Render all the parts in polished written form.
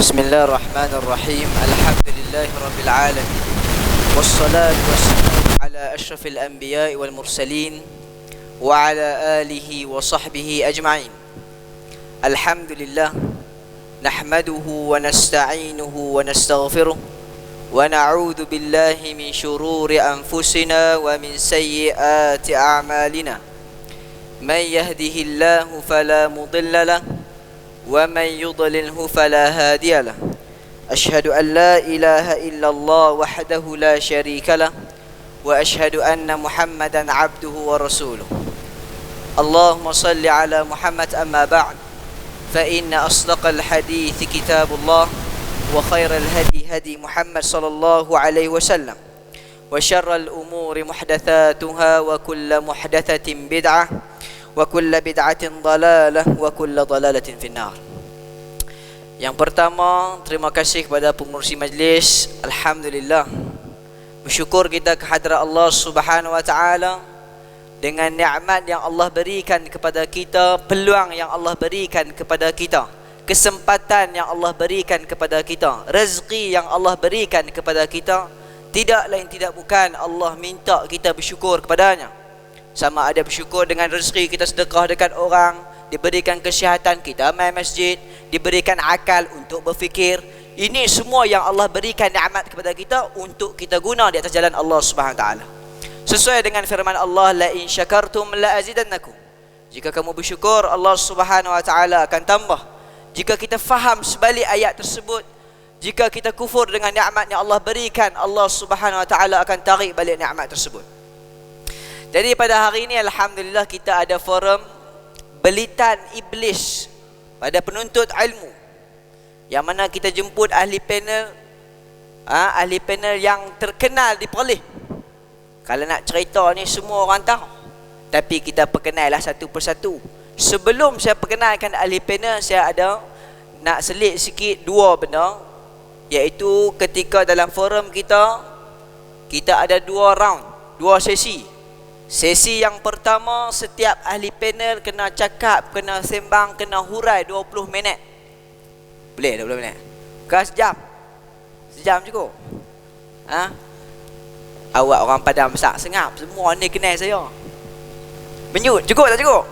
Bismillahirrahmanirrahim. Alhamdulillahi rabbil alamin. Wassalatu wassalamu ala asyrafil anbiya'i wal mursalin wa ala alihi wa sahbihi ajma'in. Alhamdulillah nahmaduhu wa nasta'inuhu wa nastaghfiruh wa na'udzu billahi min shururi anfusina wa min sayyiati a'malina. Man yahdihillahu fala mudilla lahu ومن يضلله فلا هادي له أشهد أن لا إله إلا الله وحده لا شريك له وأشهد أن محمدا عبده ورسوله اللهم صل على محمد أما بعد فإن أصدق الحديث كتاب الله وخير الهدي هدي محمد صلى الله عليه وسلم وشر الأمور محدثاتها وكل محدثة بدعة wa kullu bid'atin dalalah wa kullu dalalatin finnar. Yang pertama, terima kasih kepada pengurusi majlis. Alhamdulillah, bersyukur kita kehadrat Allah Subhanahu wa taala dengan nikmat yang Allah berikan kepada kita, peluang yang Allah berikan kepada kita, kesempatan yang Allah berikan kepada kita, rezeki yang Allah berikan kepada kita. Tidak lain tidak bukan Allah minta kita bersyukur kepadanya. Sama ada bersyukur dengan rezeki kita sedekah dekat orang, diberikan kesihatan kita mai masjid, diberikan akal untuk berfikir. Ini semua yang Allah berikan nikmat kepada kita untuk kita guna di atas jalan Allah Subhanahu taala. Sesuai dengan firman Allah, la in syakartum la azidannakum. Jika kamu bersyukur, Allah Subhanahu wa taala akan tambah. Jika kita faham sebalik ayat tersebut, jika kita kufur dengan nikmat yang Allah berikan, Allah Subhanahu wa taala akan tarik balik nikmat tersebut. Jadi pada hari ini alhamdulillah kita ada forum Belitan Iblis pada penuntut ilmu, yang mana kita jemput ahli panel yang terkenal di Perlis. Kalau nak cerita ni semua orang tahu, tapi kita perkenallah satu persatu. Sebelum saya perkenalkan ahli panel, saya ada nak selit sikit dua benda, iaitu ketika dalam forum kita ada dua round, dua sesi. Sesi yang pertama, setiap ahli panel kena cakap, kena sembang, kena hurai 20 minit. Boleh 20 minit? Bukan sejam? Sejam cukup? Awak orang Padang besar sengap, semua ni kenal saya. Menyut, cukup tak cukup?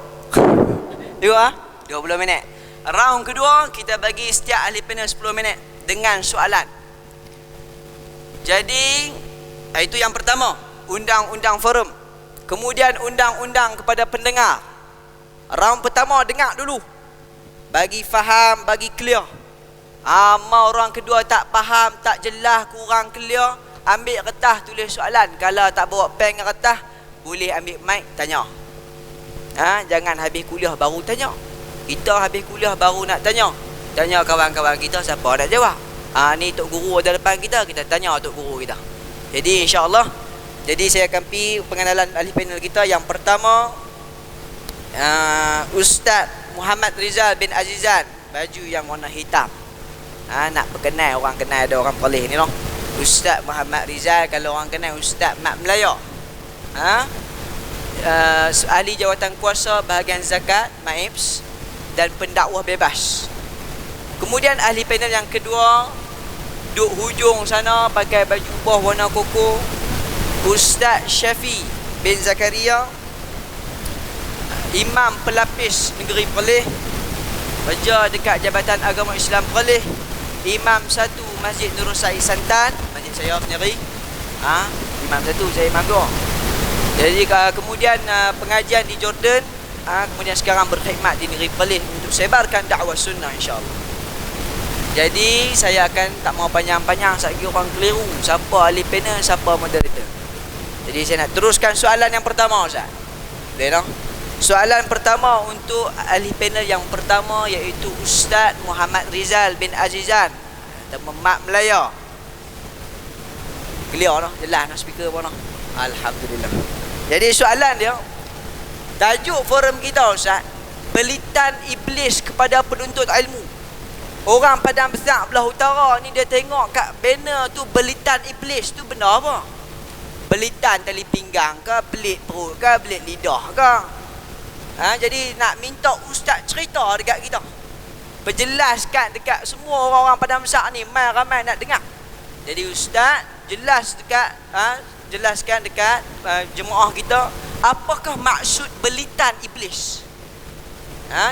Cukup 20 minit. Round kedua, kita bagi setiap ahli panel 10 minit dengan soalan. Jadi, itu yang pertama, undang-undang forum. Kemudian undang-undang kepada pendengar. Round pertama dengar dulu, bagi faham, bagi clear. Mau orang kedua tak faham, tak jelas, kurang clear, ambil kertas tulis soalan. Kalau tak bawa pen dengan kertas, boleh ambil mic tanya. Jangan habis kuliah baru tanya. Kita habis kuliah baru nak tanya. Tanya kawan-kawan kita, siapa nak jawab. Ni tok guru ada depan kita, kita tanya tok guru kita. Jadi insya-Allah, jadi saya akan pergi pengenalan ahli panel kita. Yang pertama, Ustaz Muhammad Rizal bin Azizan, baju yang warna hitam. Nak perkenal, orang kenal ada orang Perlis ni noh. Ustaz Muhammad Rizal, kalau orang kenal Ustaz Mat Melaya. Ahli jawatan kuasa bahagian zakat, MAIPS dan pendakwah bebas. Kemudian ahli panel yang kedua, duduk hujung sana pakai baju bawah warna koko, Ustaz Syafi bin Zakaria, Imam Pelapis Negeri Perlis, kerja dekat Jabatan Agama Islam Perlis, Imam satu Masjid Nurul Said Santan, masjid saya sendiri. Imam satu, saya imam dua. Jadi kemudian pengajian di Jordan, kemudian sekarang berkhidmat di Negeri Perlis untuk sebarkan dakwah sunnah insya-Allah. Jadi saya akan tak mau panjang-panjang, satgi orang keliru siapa ahli panel, siapa moderator. Jadi saya nak teruskan soalan yang pertama, Ustaz. Boleh tak? Soalan pertama untuk ahli panel yang pertama, iaitu Ustaz Muhammad Rizal bin Azizan atau Mat Melaya. Clear noh, jelas noh speaker pun noh. Alhamdulillah. Jadi soalan dia, tajuk forum kita Ustaz, Belitan Iblis kepada penuntut ilmu. Orang Padang Besar belah utara ni dia tengok kat banner tu Belitan Iblis tu benda apa? Belitan tali pinggang ke, belit perut ke, belit lidah ke. Jadi nak minta ustaz cerita dekat kita. berjelaskan dekat semua orang-orang Padang Besar ni, mai ramai nak dengar. Jadi ustaz jelaskan dekat jemaah kita apakah maksud belitan iblis.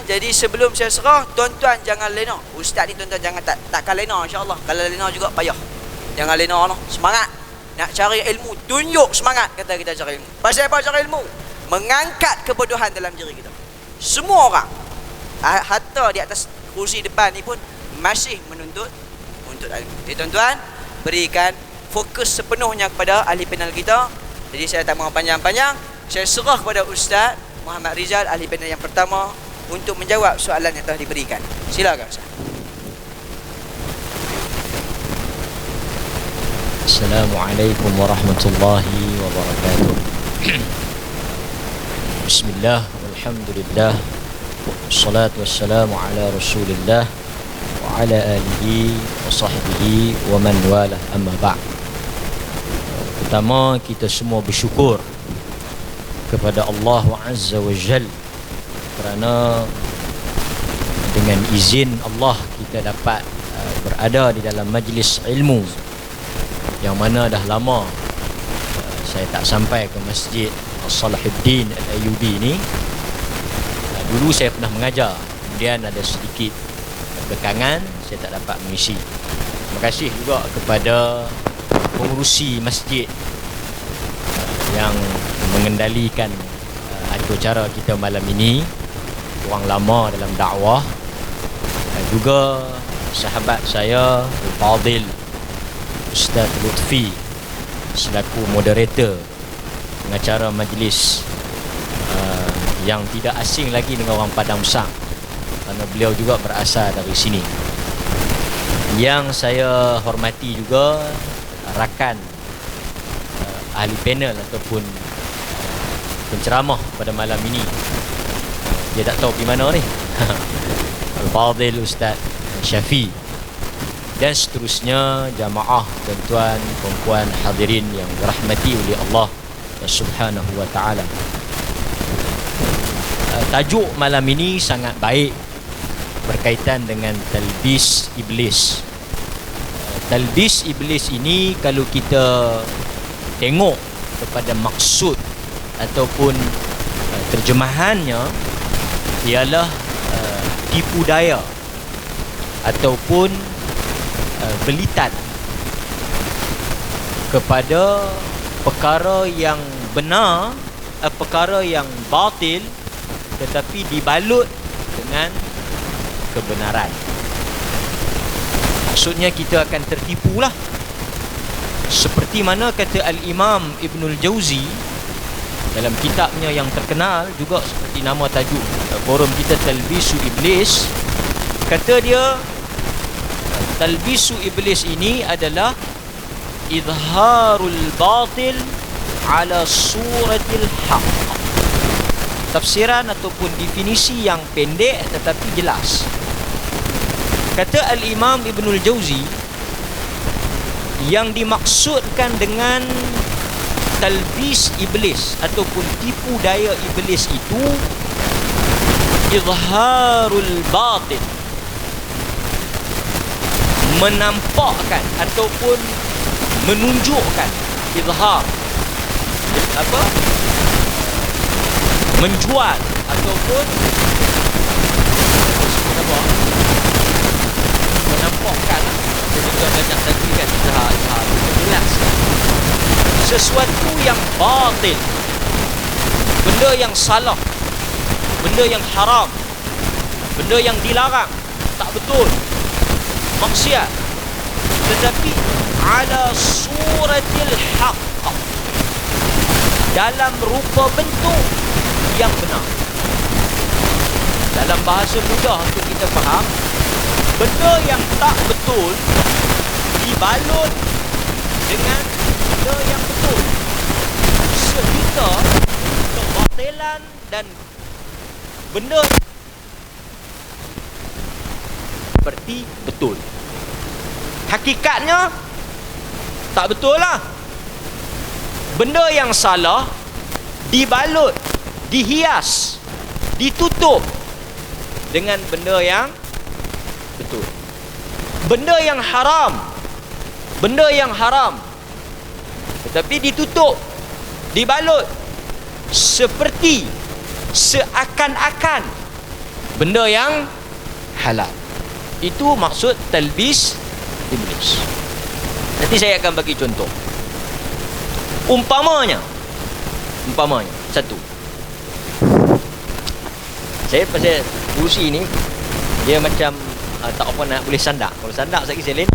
Jadi sebelum saya serah, tuan-tuan jangan lena. Ustaz ni tuan-tuan jangan takkan lena, insya-Allah. Kalau lena juga payah. Jangan lena noh. Semangat nak cari ilmu, tunjuk semangat kata kita cari ilmu. Pasal apa cari ilmu? Mengangkat kebodohan dalam diri kita. Semua orang, hatta di atas kursi depan ni pun masih menuntut ilmu. Jadi tuan-tuan, berikan fokus sepenuhnya kepada ahli panel kita. Jadi saya tak mahu panjang-panjang, saya serah kepada Ustaz Muhammad Rizal, ahli panel yang pertama, untuk menjawab soalan yang telah diberikan. Silakan Ustaz. Assalamualaikum warahmatullahi wabarakatuh. Bismillah, walhamdulillah, wassalatu wassalamu ala rasulillah wa ala alihi wa sahbihi wa man walah, amma ba'd. Pertama, kita semua bersyukur kepada Allah Azza wa Jal kerana dengan izin Allah kita dapat berada di dalam majlis ilmu yang mana dah lama saya tak sampai ke Masjid Salahuddin Al-Ayyubi ni. Dulu saya pernah mengajar, kemudian ada sedikit kekangan, saya tak dapat mengisi. Terima kasih juga kepada pengurusi masjid yang mengendalikan atur cara kita malam ini, orang lama dalam dakwah, dan juga sahabat saya Al-Fadil Ustaz Lutfi selaku moderator pengacara majlis yang tidak asing lagi dengan orang Padang Besar kerana beliau juga berasal dari sini. Yang saya hormati juga rakan ahli panel ataupun penceramah pada malam ini. Dia tak tahu pergi mana ni. Al-Fadil Ustaz Syafi, dan seterusnya jamaah, tuan-tuan, perempuan, hadirin yang dirahmati oleh Allah Subhanahu wa ta'ala. Tajuk malam ini sangat baik berkaitan dengan talbis iblis. Talbis iblis ini kalau kita tengok kepada maksud ataupun terjemahannya ialah tipu daya ataupun belitan kepada perkara yang benar, perkara yang batil, tetapi dibalut dengan kebenaran. Maksudnya kita akan tertipulah. Seperti mana kata Al-Imam Ibnul Jauzi dalam kitabnya yang terkenal juga seperti nama tajuk forum kita, Talbisu Iblis. Kata dia, talbisu iblis ini adalah izharul batil ala suratil haqq. Tafsiran ataupun definisi yang pendek tetapi jelas. Kata Al-Imam Ibnul Jauzi, yang dimaksudkan dengan talbis iblis ataupun tipu daya iblis itu izharul batil, menampakkan ataupun menunjukkan. Izhar apa? Menjual ataupun apa? Menampakkan. Jadi tuan banyak tadi kan izhar menjelaskan sesuatu yang batil, benda yang salah, benda yang haram, benda yang dilarang, tak betul, maksiat, tetapi ala suratil haqq, dalam rupa bentuk yang benar. Dalam bahasa mudah untuk kita faham, benda yang tak betul dibalut dengan benda yang betul, sehingga kebatilan dan benda seperti betul. Hakikatnya tak betul lah. Benda yang salah dibalut, dihias, ditutup dengan benda yang betul. Benda yang haram, benda yang haram, tetapi ditutup, dibalut seperti seakan-akan benda yang halal. Itu maksud talbis iblis. Nanti saya akan bagi contoh. Umpamanya satu, saya pasal kursi ni dia macam tak apa nak boleh sandak. Kalau sandak saya lain.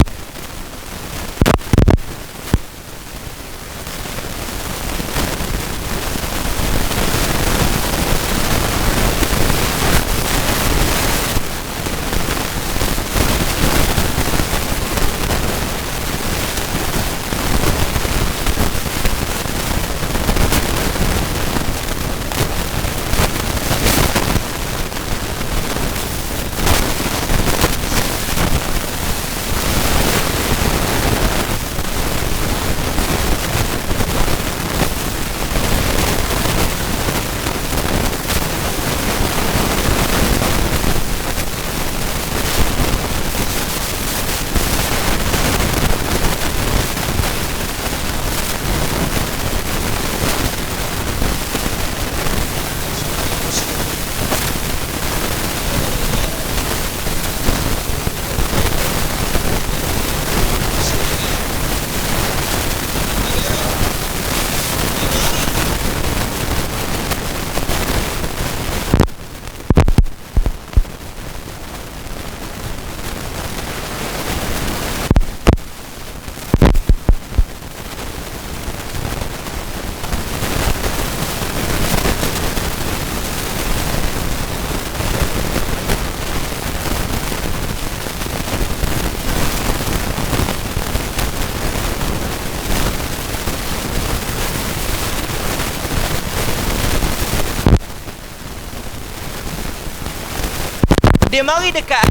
Dia mari dekat,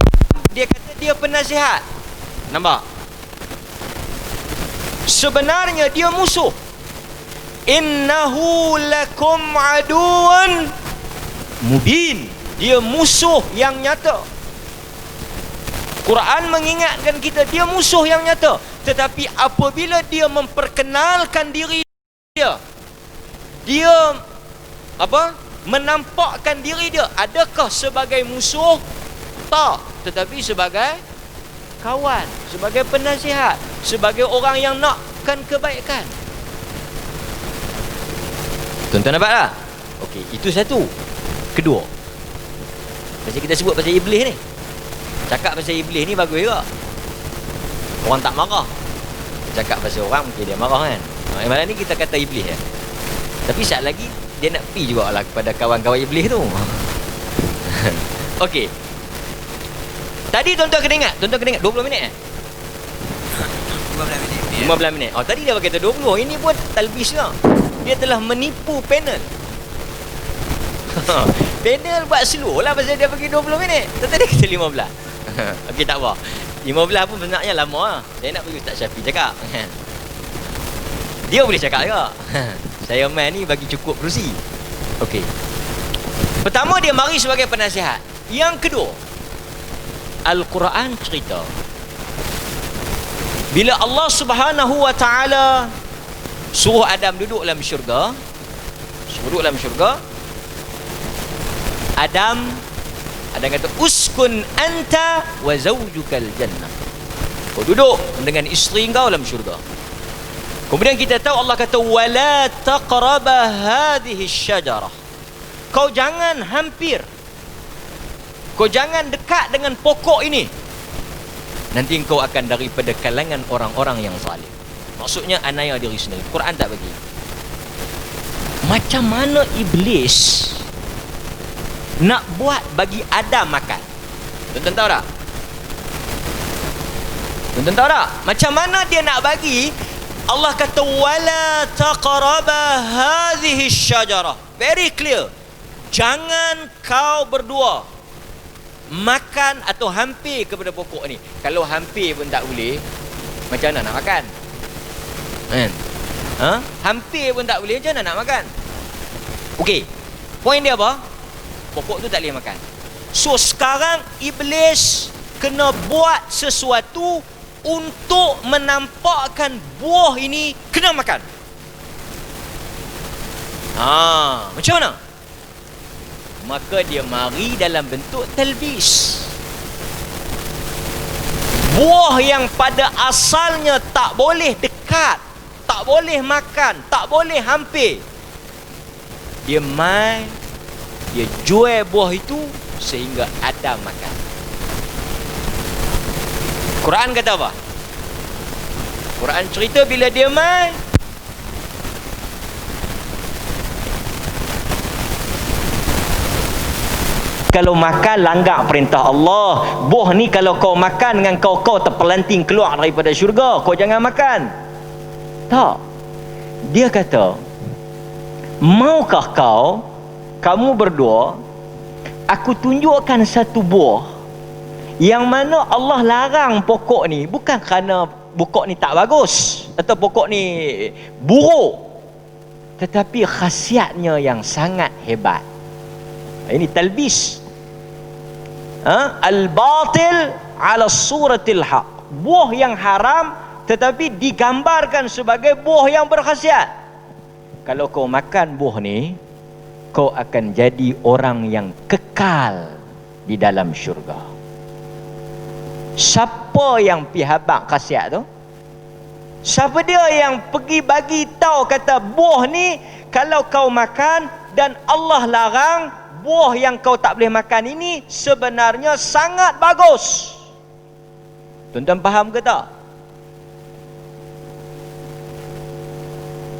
dia kata dia penasihat. Nampak? Sebenarnya dia musuh. Innahu lakum aduun mubin. Dia musuh yang nyata. Quran mengingatkan kita, dia musuh yang nyata. Tetapi apabila dia memperkenalkan diri dia, dia menampakkan diri dia, adakah sebagai musuh? Tak, tetapi sebagai kawan, sebagai penasihat, sebagai orang yang nakkan kebaikan. Tuan-tuan nampak tak? Okey, itu satu. Kedua, pasal kita sebut pasal iblis ni, cakap pasal iblis ni bagus juga. Orang tak marah. Cakap pasal orang mungkin dia marah kan. Malam ni kita kata iblis ya. Tapi saat lagi dia nak pergi jugalah kepada kawan-kawan iblis tu. Okey. Tadi tuan-tuan kena ingat 20 minit 15 minit. Oh, tadi dia kata 20. Ini pun talbis lah. Dia telah menipu panel. Panel buat slow lah pasal dia bagi 20 minit. Tadi kata 15. Okey, tak apa. 15 pun sebenarnya lama lah. Saya nak bagi Ustaz Syafi cakap. Dia boleh cakap juga. Saya man ni bagi cukup kerusi. Okey. Pertama, dia mari sebagai penasihat. Yang kedua, Al-Quran cerita bila Allah Subhanahu wa ta'ala suruh Adam duduk dalam syurga, Adam kata uskun anta wa zawjukal jannah, kau duduk dengan isteri kau dalam syurga. Kemudian kita tahu Allah kata wala taqraba hadhihi syajarah, kau jangan hampir, kau jangan dekat dengan pokok ini, nanti engkau akan daripada kalangan orang-orang yang zalim. Maksudnya anaya diri sendiri. Quran tak bagi. Macam mana iblis nak buat bagi Adam makan? Tuan-tuan tahu tak? Tuan-tuan tahu tak? Macam mana dia nak bagi? Allah kata wala taqraba hadhihi syajarah. Very clear. Jangan kau berdua makan atau hampir kepada pokok ni. Kalau hampir pun tak boleh, macam mana nak makan? Kan? Hampir pun tak boleh, macam mana nak makan? Okey. Poin dia apa? Pokok tu tak boleh makan. So sekarang iblis kena buat sesuatu untuk menampakkan buah ini kena makan. Macam mana? Maka dia mari dalam bentuk talbis. Buah yang pada asalnya tak boleh dekat, tak boleh makan, tak boleh hampir, dia mai, dia jual buah itu sehingga Adam makan. Quran kata apa? Quran cerita bila dia mai, kalau makan langgar perintah Allah. Buah ni kalau kau makan dengan kau terpelanting keluar daripada syurga, kau jangan makan. Tak. Dia kata, maukah kamu berdua, aku tunjukkan satu buah yang mana Allah larang pokok ni, bukan kerana pokok ni tak bagus atau pokok ni buruk, tetapi khasiatnya yang sangat hebat. Ini talbis. Al-batil ala suratil haq. Buah yang haram tetapi digambarkan sebagai buah yang berkhasiat. Kalau kau makan buah ni, kau akan jadi orang yang kekal di dalam syurga. Siapa yang pi habaq khasiat tu? Siapa dia yang pergi bagi tahu kata buah ni kalau kau makan dan Allah larang, buah yang kau tak boleh makan ini sebenarnya sangat bagus. Tuan-tuan faham ke tak?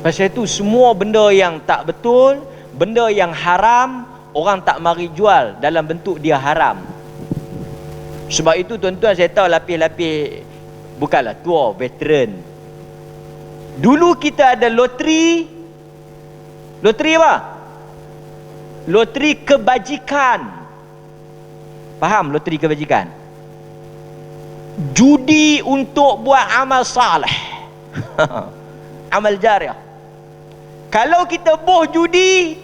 Pasal itu semua benda yang tak betul, benda yang haram, orang tak mari jual dalam bentuk dia haram. Sebab itu tuan-tuan, saya tahu lapis-lapis, bukanlah tua, veteran. Dulu kita ada loteri. Loteri apa? Loteri kebajikan. Faham loteri kebajikan? Judi untuk buat amal saleh. Amal jariah. Kalau kita boh judi,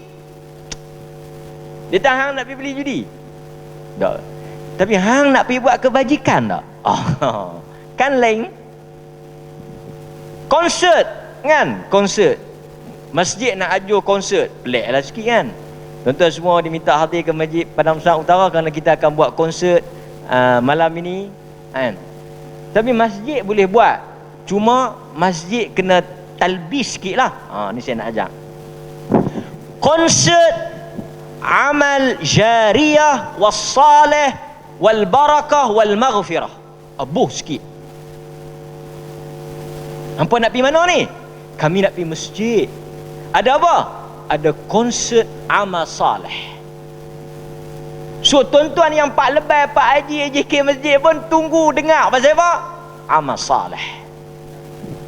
dia tak hang nak pergi beli judi? Tak. Tapi hang nak pergi buat kebajikan tak? Kan lain. Konsert kan? Konsert. Masjid nak ajuh konsert. Peliklah sikit kan? Tuan-tuan semua diminta hadir ke Masjid Padang Besar Utara kerana kita akan buat konsert malam ini kan? Tapi masjid boleh buat, cuma masjid kena talbis sikit lah. Ni saya nak ajak konsert amal jariyah wassaleh wal barakah wal maghfirah. Abuh sikit. Hampa nak pergi mana ni? Kami nak pergi masjid. Ada apa? Ada konsert amal saleh. So tuan-tuan yang Pak Lebay, Pak Haji, AJK masjid pun tunggu dengar pasal apa? Amal saleh.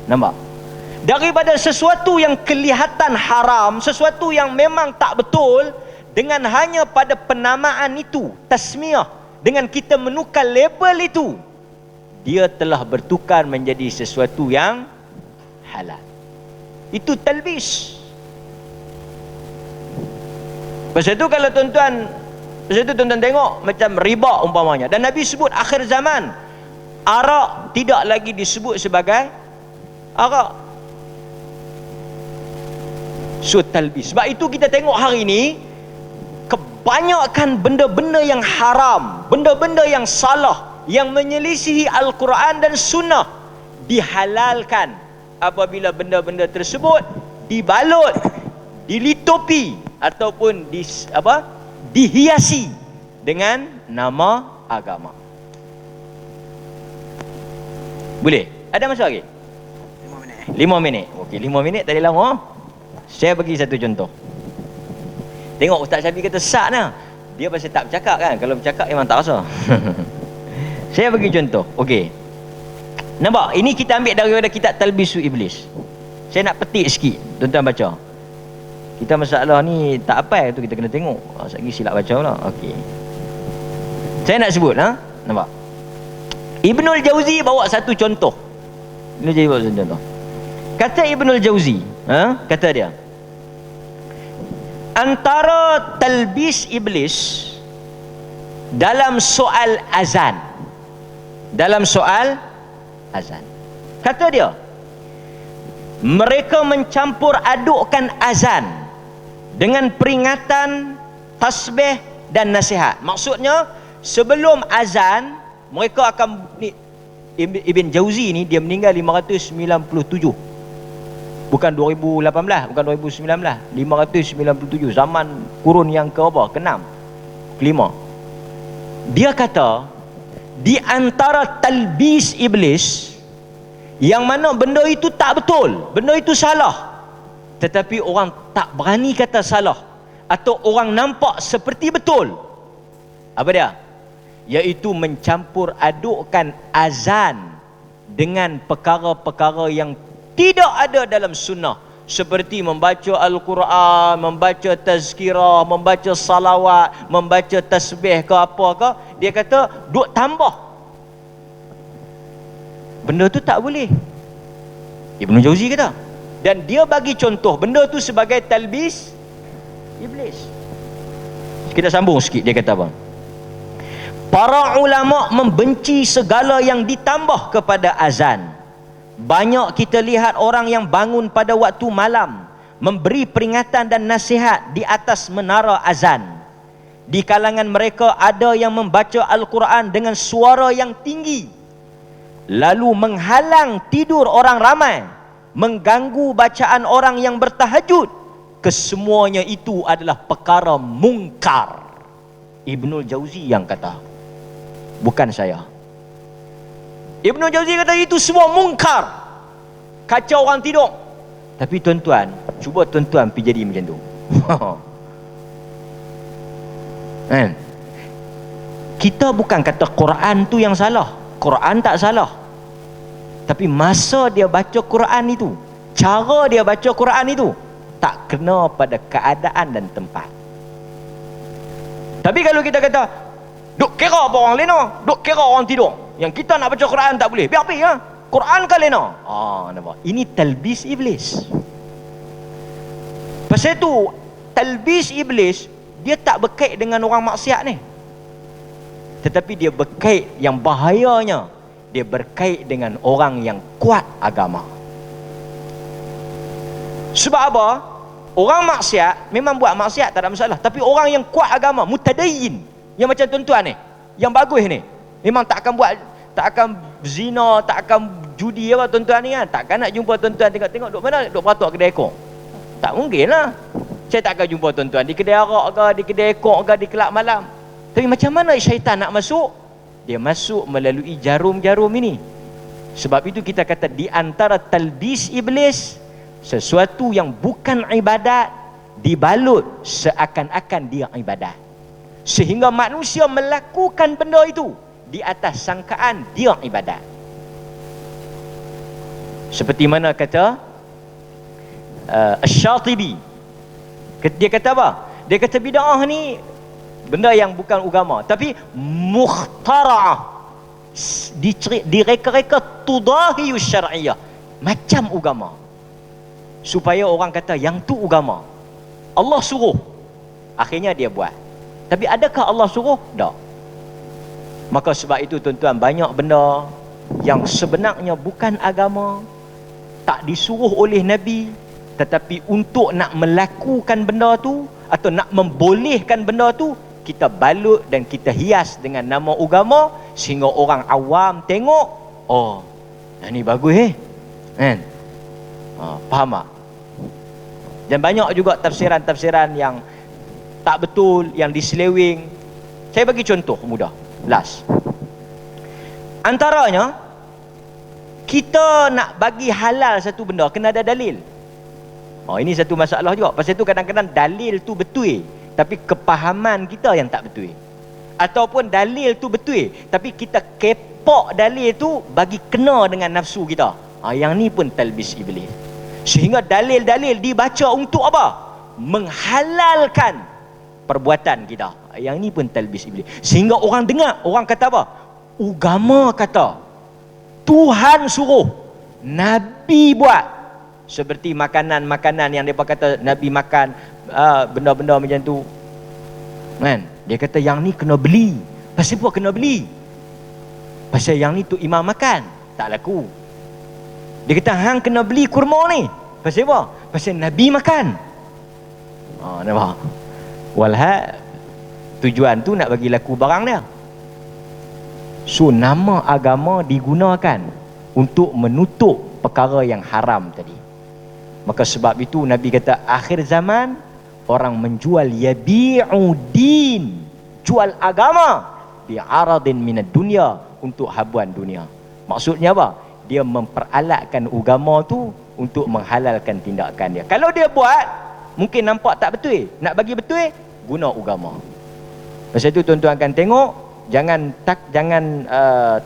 Nampak? Daripada sesuatu yang kelihatan haram, sesuatu yang memang tak betul, dengan hanya pada penamaan itu, tasmiyah, dengan kita menukar label itu, dia telah bertukar menjadi sesuatu yang halal. Itu talbis. Pasal itu kalau tuan-tuan, pasal itu tuan-tuan tengok macam riba umpamanya, dan Nabi sebut akhir zaman arak tidak lagi disebut sebagai arak. So talbis. Sebab itu kita tengok hari ini kebanyakan benda-benda yang haram, benda-benda yang salah, yang menyelisihi Al-Quran dan Sunnah dihalalkan apabila benda-benda tersebut dibalut, dilitopi ataupun dihiasi dengan nama agama. Boleh? Ada masa lagi? 5 minit. 5 minit. Okey, 5 minit tadi lama. Saya bagi satu contoh. Tengok Ustaz Syafiq kata sak nah. Dia pasal tak bercakap kan. Kalau bercakap memang tak rasa. Saya bagi contoh. Okey. Nampak? Ini kita ambil daripada kitab Talbisu Iblis. Saya nak petik sikit. Tuan-tuan baca. Kita masalah ni tak apa tu kita kena tengok. Sekali silap baca pula. Okey. Saya nak sebut nampak? Ibnul Jauzi bawa satu contoh. Ibnul Jauzi bawa satu contoh. Kata Ibnul Jauzi, kata dia, antara talbis iblis dalam soal azan. dalam soal azan. Kata dia, mereka mencampur adukkan azan dengan peringatan, tasbih dan nasihat. Maksudnya sebelum azan mereka akan ni, Ibn Jauzi ni dia meninggal 597. Bukan 2018, bukan 2019, 597, zaman kurun yang ke-6, kelima. Dia kata di antara talbis iblis yang mana benda itu tak betul, benda itu salah, tetapi orang tak berani kata salah atau orang nampak seperti betul. Apa dia? Iaitu mencampur adukkan azan dengan perkara-perkara yang tidak ada dalam sunnah, seperti membaca Al-Quran, membaca tazkirah, membaca salawat, membaca tasbih ke apa ke. Dia kata duk tambah. Benda tu tak boleh, Ibn Jauzi kata. Dan dia bagi contoh benda tu sebagai talbis iblis. Kita sambung sikit. Dia kata apa? Para ulama membenci segala yang ditambah kepada azan. Banyak kita lihat orang yang bangun pada waktu malam memberi peringatan dan nasihat di atas menara azan. Di kalangan mereka ada yang membaca Al-Quran dengan suara yang tinggi, lalu menghalang tidur orang ramai, mengganggu bacaan orang yang bertahajud. Kesemuanya itu adalah perkara mungkar. Ibnul Jauzi yang kata, bukan saya. Ibn Jauzi kata itu semua mungkar, kacau orang tidur. Tapi tuan-tuan, cuba tuan-tuan pergi jadi macam tu. Kan? Kita bukan kata Quran tu yang salah, Quran tak salah. Tapi masa dia baca Quran itu, cara dia baca Quran itu tak kena pada keadaan dan tempat. Tapi kalau kita kata duk kira apa orang lena, duk kira orang tidur, yang kita nak baca Quran tak boleh, biar pergi Quran kan lena. Nampak? Ini talbis iblis. Pasal tu talbis iblis dia tak berkait dengan orang maksiat ni, tetapi dia berkait, yang bahayanya dia berkait dengan orang yang kuat agama. Sebab apa? Orang maksiat memang buat maksiat, tak ada masalah, tapi orang yang kuat agama, mutadayyin, yang macam tuan-tuan ni, yang bagus ni, memang tak akan buat, tak akan zina, tak akan judi apa tuan-tuan ni kan. Takkan nak jumpa tuan-tuan tengok-tengok duk mana, duk peratuk kedai ekor. Tak mungkin lah. Saya tak akan jumpa tuan-tuan di kedai arak ke, di kedai ekor ke, di kelab malam. Tapi macam mana syaitan nak masuk? Dia masuk melalui jarum-jarum ini. Sebab itu kita kata di antara talbis iblis, sesuatu yang bukan ibadat dibalut seakan-akan dia ibadat, sehingga manusia melakukan benda itu di atas sangkaan dia ibadat. Seperti mana kata Asy-Syatibi, dia kata apa? Dia kata bid'ah ni benda yang bukan agama, tapi mukhtara'ah, direka-reka tudahi syar'iyah, macam agama, supaya orang kata yang tu agama. Allah suruh, akhirnya dia buat. Tapi adakah Allah suruh? Tak. Maka sebab itu tuan-tuan, banyak benda yang sebenarnya bukan agama, tak disuruh oleh Nabi, tetapi untuk nak melakukan benda tu atau nak membolehkan benda tu, kita balut dan kita hias dengan nama agama, sehingga orang awam tengok, oh, ini bagus kan? Faham tak? Dan banyak juga tafsiran-tafsiran yang tak betul, yang diseleweng. Saya bagi contoh mudah, last. Antaranya, kita nak bagi halal satu benda, kena ada dalil. Ini satu masalah juga. Pasal tu kadang-kadang dalil tu betul, tapi kepahaman kita yang tak betul. Ataupun dalil tu betul, tapi kita kepak dalil tu bagi kena dengan nafsu kita. Yang ni pun talbis iblis. Sehingga dalil-dalil dibaca untuk apa? Menghalalkan perbuatan kita. Yang ni pun talbis iblis. Sehingga orang dengar, orang kata apa? Agama kata, Tuhan suruh, Nabi buat. Seperti makanan-makanan yang mereka kata Nabi makan, benda-benda macam tu kan? Dia kata yang ni kena beli. Pasal apa kena beli? Pasal yang ni tu imam makan. Tak laku. Dia kata hang kena beli kurma ni. Pasal apa? Pasal Nabi makan. Nampak? Walhal tujuan tu nak bagi laku barang dia. So nama agama digunakan untuk menutup perkara yang haram tadi. Maka sebab itu Nabi kata akhir zaman orang menjual yabi'u din, jual agama bi'aradin minad dunya, untuk habuan dunia. Maksudnya apa? Dia memperalatkan agama tu untuk menghalalkan tindakan dia. Kalau dia buat mungkin nampak tak betul, nak bagi betul, guna agama. Pasal itu tuan-tuan akan tengok, jangan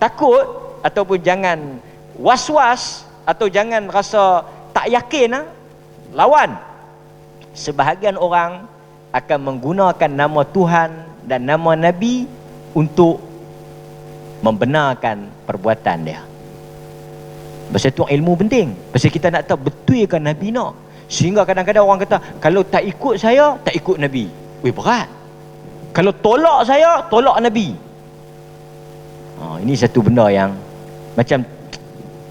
takut ataupun jangan was-was atau jangan rasa tak yakin lawan. Sebahagian orang akan menggunakan nama Tuhan dan nama Nabi untuk membenarkan perbuatan dia. Pasal itu ilmu penting. Pasal kita nak tahu betul ke Nabi nak. Sehingga kadang-kadang orang kata kalau tak ikut saya, tak ikut Nabi. Weh, berat. Kalau tolak saya, tolak Nabi. Ini satu benda yang macam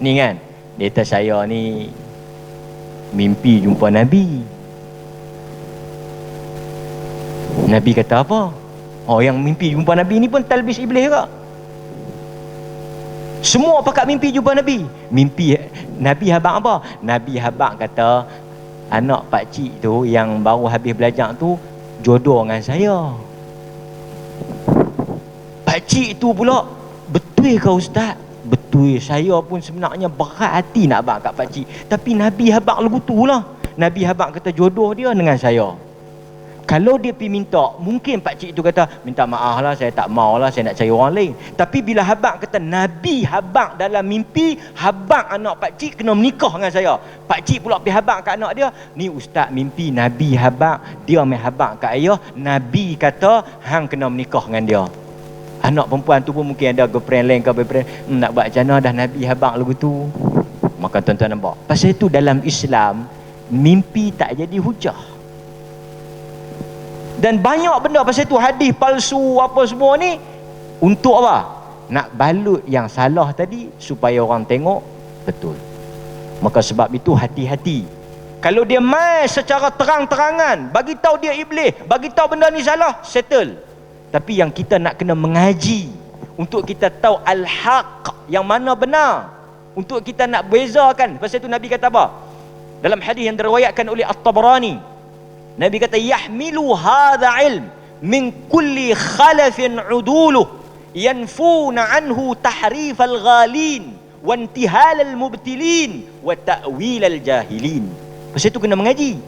ni kan. Dia kata saya ni mimpi jumpa Nabi. Nabi kata apa? Yang mimpi jumpa Nabi ni pun talbis iblis ke? Semua pakat mimpi jumpa Nabi. Mimpi Nabi habaq apa? Nabi habaq kata anak pakcik tu yang baru habis belajar tu jodoh dengan saya. Pakcik tu pula, betul ke ustaz? Betul. Saya pun sebenarnya berat hati nak habaq kat pakcik. Tapi Nabi habaq lagu tu lah. Nabi habaq kata jodoh dia dengan saya. Kalau dia pergi minta, mungkin pakcik tu kata minta maaf lah, saya tak mau lah, saya nak cari orang lain. Tapi bila habaq kata Nabi habaq dalam mimpi, habaq anak pakcik kena menikah dengan saya. Pakcik pula pergi habaq kat anak dia, ni ustaz mimpi Nabi habaq, dia main habaq kat ayah, Nabi kata hang kena menikah dengan dia. Anak perempuan tu pun mungkin ada girlfriend lain ke boyfriend, nak buat macam mana dah Nabi habaq lagu tu. Maka tuan-tuan nampak, pasal itu dalam Islam mimpi tak jadi hujah. Dan banyak benda pasal tu, hadis palsu apa semua ni untuk apa? Nak balut yang salah tadi supaya orang tengok betul. Maka sebab itu hati-hati. Kalau dia mai secara terang-terangan bagi tahu dia iblis, bagi tahu benda ni salah, settle. Tapi yang kita nak kena mengaji untuk kita tahu al-haq, yang mana benar, untuk kita nak bezakan. Pasal tu Nabi kata apa? Dalam hadis yang diriwayatkan oleh At-Tabarani, Nabi kata yahmilu hadha ilm min kulli khalafin uduluh yanfuna anhu tahrif al-ghalin wa intihal al-mubtilin wa ta'wil al-jahilin. Pasal itu kena mengaji,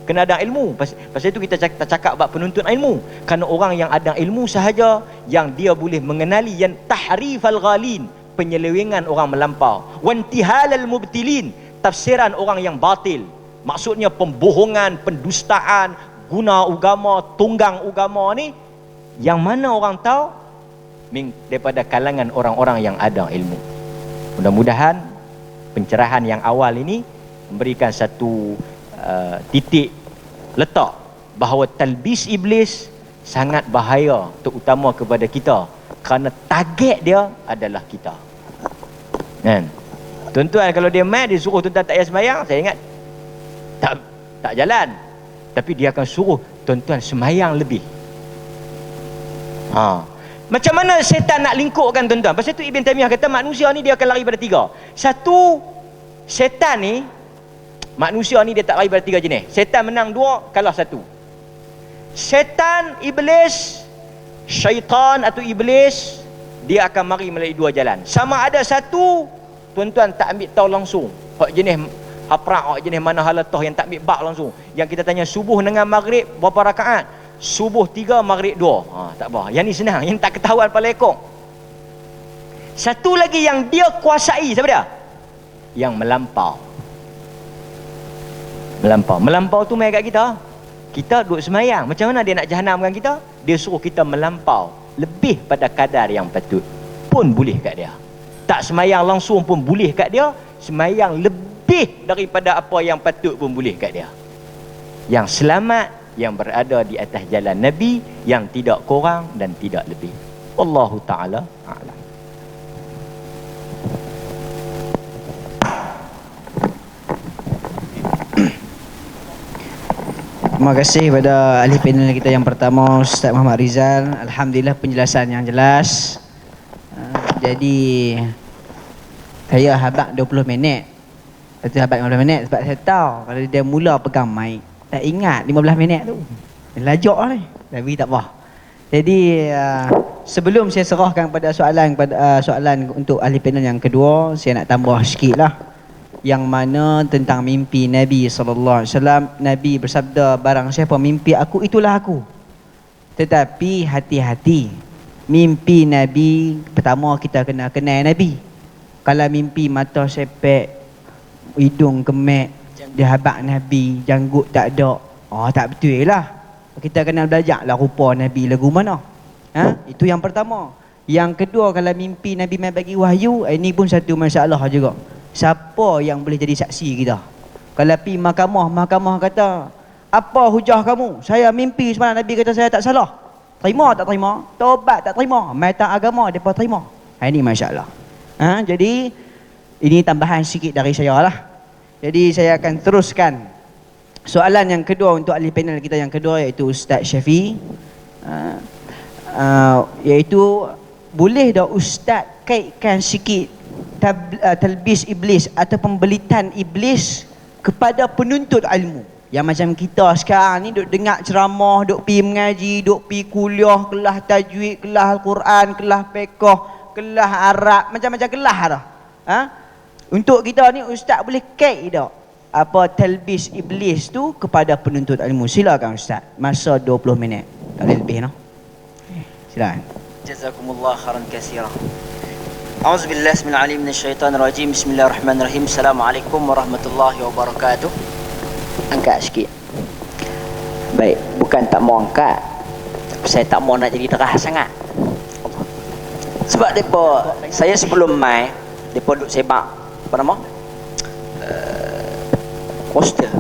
kena ada ilmu. Pasal itu kita cakap bab penuntut ilmu. Kerana orang yang ada ilmu sahaja yang dia boleh mengenali yang tahrif al-ghalin, penyelewengan orang melampau, wa intihal al-mubtilin, tafsiran orang yang batil. Maksudnya pembohongan, pendustaan, guna agama, tunggang agama ni, yang mana orang tahu? Daripada kalangan orang-orang yang ada ilmu. Mudah-mudahan pencerahan yang awal ini memberikan satu titik letak bahawa talbis iblis sangat bahaya, terutama kepada kita, kerana target dia adalah kita. Kan? Tuan-tuan kalau dia main, dia suruh tuan-tuan tak payah sembahyang, saya ingat tak jalan. Tapi dia akan suruh tuan-tuan sembahyang lebih. Macam mana setan nak lingkupkan tuan-tuan? Pasal tu Ibn Taymiyah kata manusia ni dia akan lari pada tiga. Satu, setan ni, manusia ni dia tak lari pada tiga jenis. Setan menang dua, kalah satu. Setan, iblis, syaitan atau iblis, dia akan mari melalui dua jalan. Sama ada satu, tuan-tuan tak ambil tahu langsung. Hak jenis haprak, jenis mana halatah yang tak ambil bak langsung. Yang kita tanya subuh dengan maghrib berapa rakaat? Subuh 3, maghrib 2. Tak apa. Yang ni senang, yang tak ketahuan pada ekor. Satu lagi yang dia kuasai, siapa dia? Yang melampau. Melampau tu mai kat kita. Kita duduk semayang, macam mana dia nak jahanamkan kita? Dia suruh kita melampau lebih pada kadar yang patut, pun boleh kat dia. Tak semayang langsung pun boleh kat dia. Semayang lebih daripada apa yang patut pun boleh kat dia. Yang selamat, yang berada di atas jalan Nabi, yang tidak kurang dan tidak lebih. Wallahu ta'ala a'lam. Terima kasih kepada ahli panel kita yang pertama, Ustaz Muhammad Rizal. Alhamdulillah penjelasan yang jelas. Jadi saya habaq 20 minit. Lepas tu habaq 15 minit sebab saya tahu kalau dia mula pegang mic, tak ingat 15 minit tu. Lajak ni. Tapi tak apa. Jadi sebelum saya serahkan pada soalan untuk ahli panel yang kedua, saya nak tambah sikit lah. Yang mana tentang mimpi Nabi SAW. Nabi bersabda, barang siapa mimpi aku, itulah aku. Tetapi hati-hati. Mimpi Nabi, pertama kita kena kenal Nabi. Kalau mimpi mata sepek, hidung kemek, dia habaq Nabi, janggut tak ada, tak betul lah. Kita kena belajar lah rupa Nabi lagu mana. Itu yang pertama. Yang kedua, kalau mimpi Nabi mai bagi wahyu, ini pun satu masalah juga. Siapa yang boleh jadi saksi kita? Kalau pergi mahkamah kata, apa hujah kamu? Saya mimpi semalam Nabi kata saya tak salah. Terima tak terima? Taubat tak terima? Mata agama depa terima. Ini masalah. Jadi ini tambahan sikit dari saya lah. Jadi saya akan teruskan soalan yang kedua untuk ahli panel kita yang kedua, iaitu Ustaz Syafiee. Iaitu boleh dah Ustaz kaitkan sikit talbis iblis atau pembelitan iblis kepada penuntut ilmu. Yang macam kita sekarang ni duk dengar ceramah, duk pergi mengaji, duk pergi kuliah, kelas tajwid, kelas Al-Quran, kelas fiqh, kelas Arab, macam-macam kelas dah. Untuk kita ni Ustaz boleh kait tak apa talbis iblis tu kepada penuntut ilmu? Silakan Ustaz. Masa 20 minit. Tak boleh lebih noh. Silakan. Jazakumullah khairan katsira. A'udzubillahi bismillahil alim minasyaitonir rajim. Bismillahirrahmanirrahim. Assalamualaikum warahmatullahi wabarakatuh. Angkat sikit. Baik, bukan tak mau angkat. Saya tak mau nak jadi terah sangat. Sebab depa, saya sebelum mai depa duk sebab apa nama? Poster.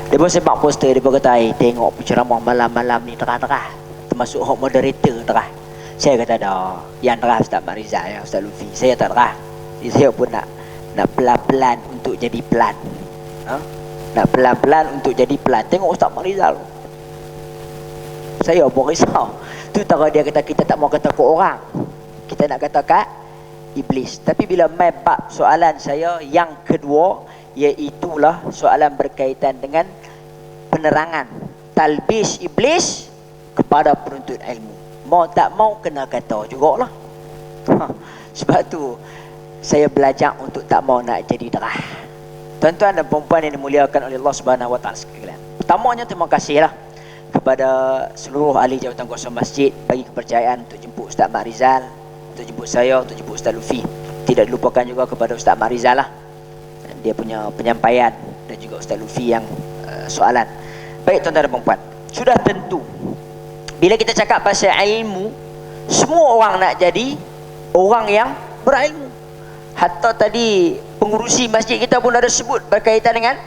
Depa sebab poster, depa kata, tengok penceramah malam-malam ni terah-terah. Termasuk hok moderator terah. Saya kata dah, yang terah Ustaz Mak Rizal, ya Ustaz Lufi. Saya tak terah. Jadi saya pun nak pelan-pelan untuk jadi pelan. Nak pelan-pelan untuk jadi pelan. Tengok Ustaz Mak Rizal. Saya pun risau. Tu tara dia kata kita tak mau kata ke orang. Kita nak kata kat iblis. Tapi bila mai bab soalan saya yang kedua, iaitulah soalan berkaitan dengan penerangan talbis iblis kepada penuntut ilmu. Mau tak mau kena kata jugalah. Sebab tu saya belajar untuk tak mau nak jadi derah. Tuan-tuan dan puan-puan yang dimuliakan oleh Allah Subhanahu Wa Taala sekalian. Pertamanya terima kasihlah kepada seluruh ahli jawatan kuasa masjid bagi kepercayaan untuk jemput Ustaz Mak Rizal, untuk jemput saya, untuk jemput Ustaz Lufi. Tidak dilupakan juga kepada Ustaz Mak Rizal lah. Dia punya penyampaian dan juga Ustaz Lufi yang soalan. Baik tuan-tuan dan puan-puan, sudah tentu bila kita cakap pasal ilmu, semua orang nak jadi orang yang berilmu. Hatta tadi pengurusi masjid kita pun ada sebut berkaitan dengan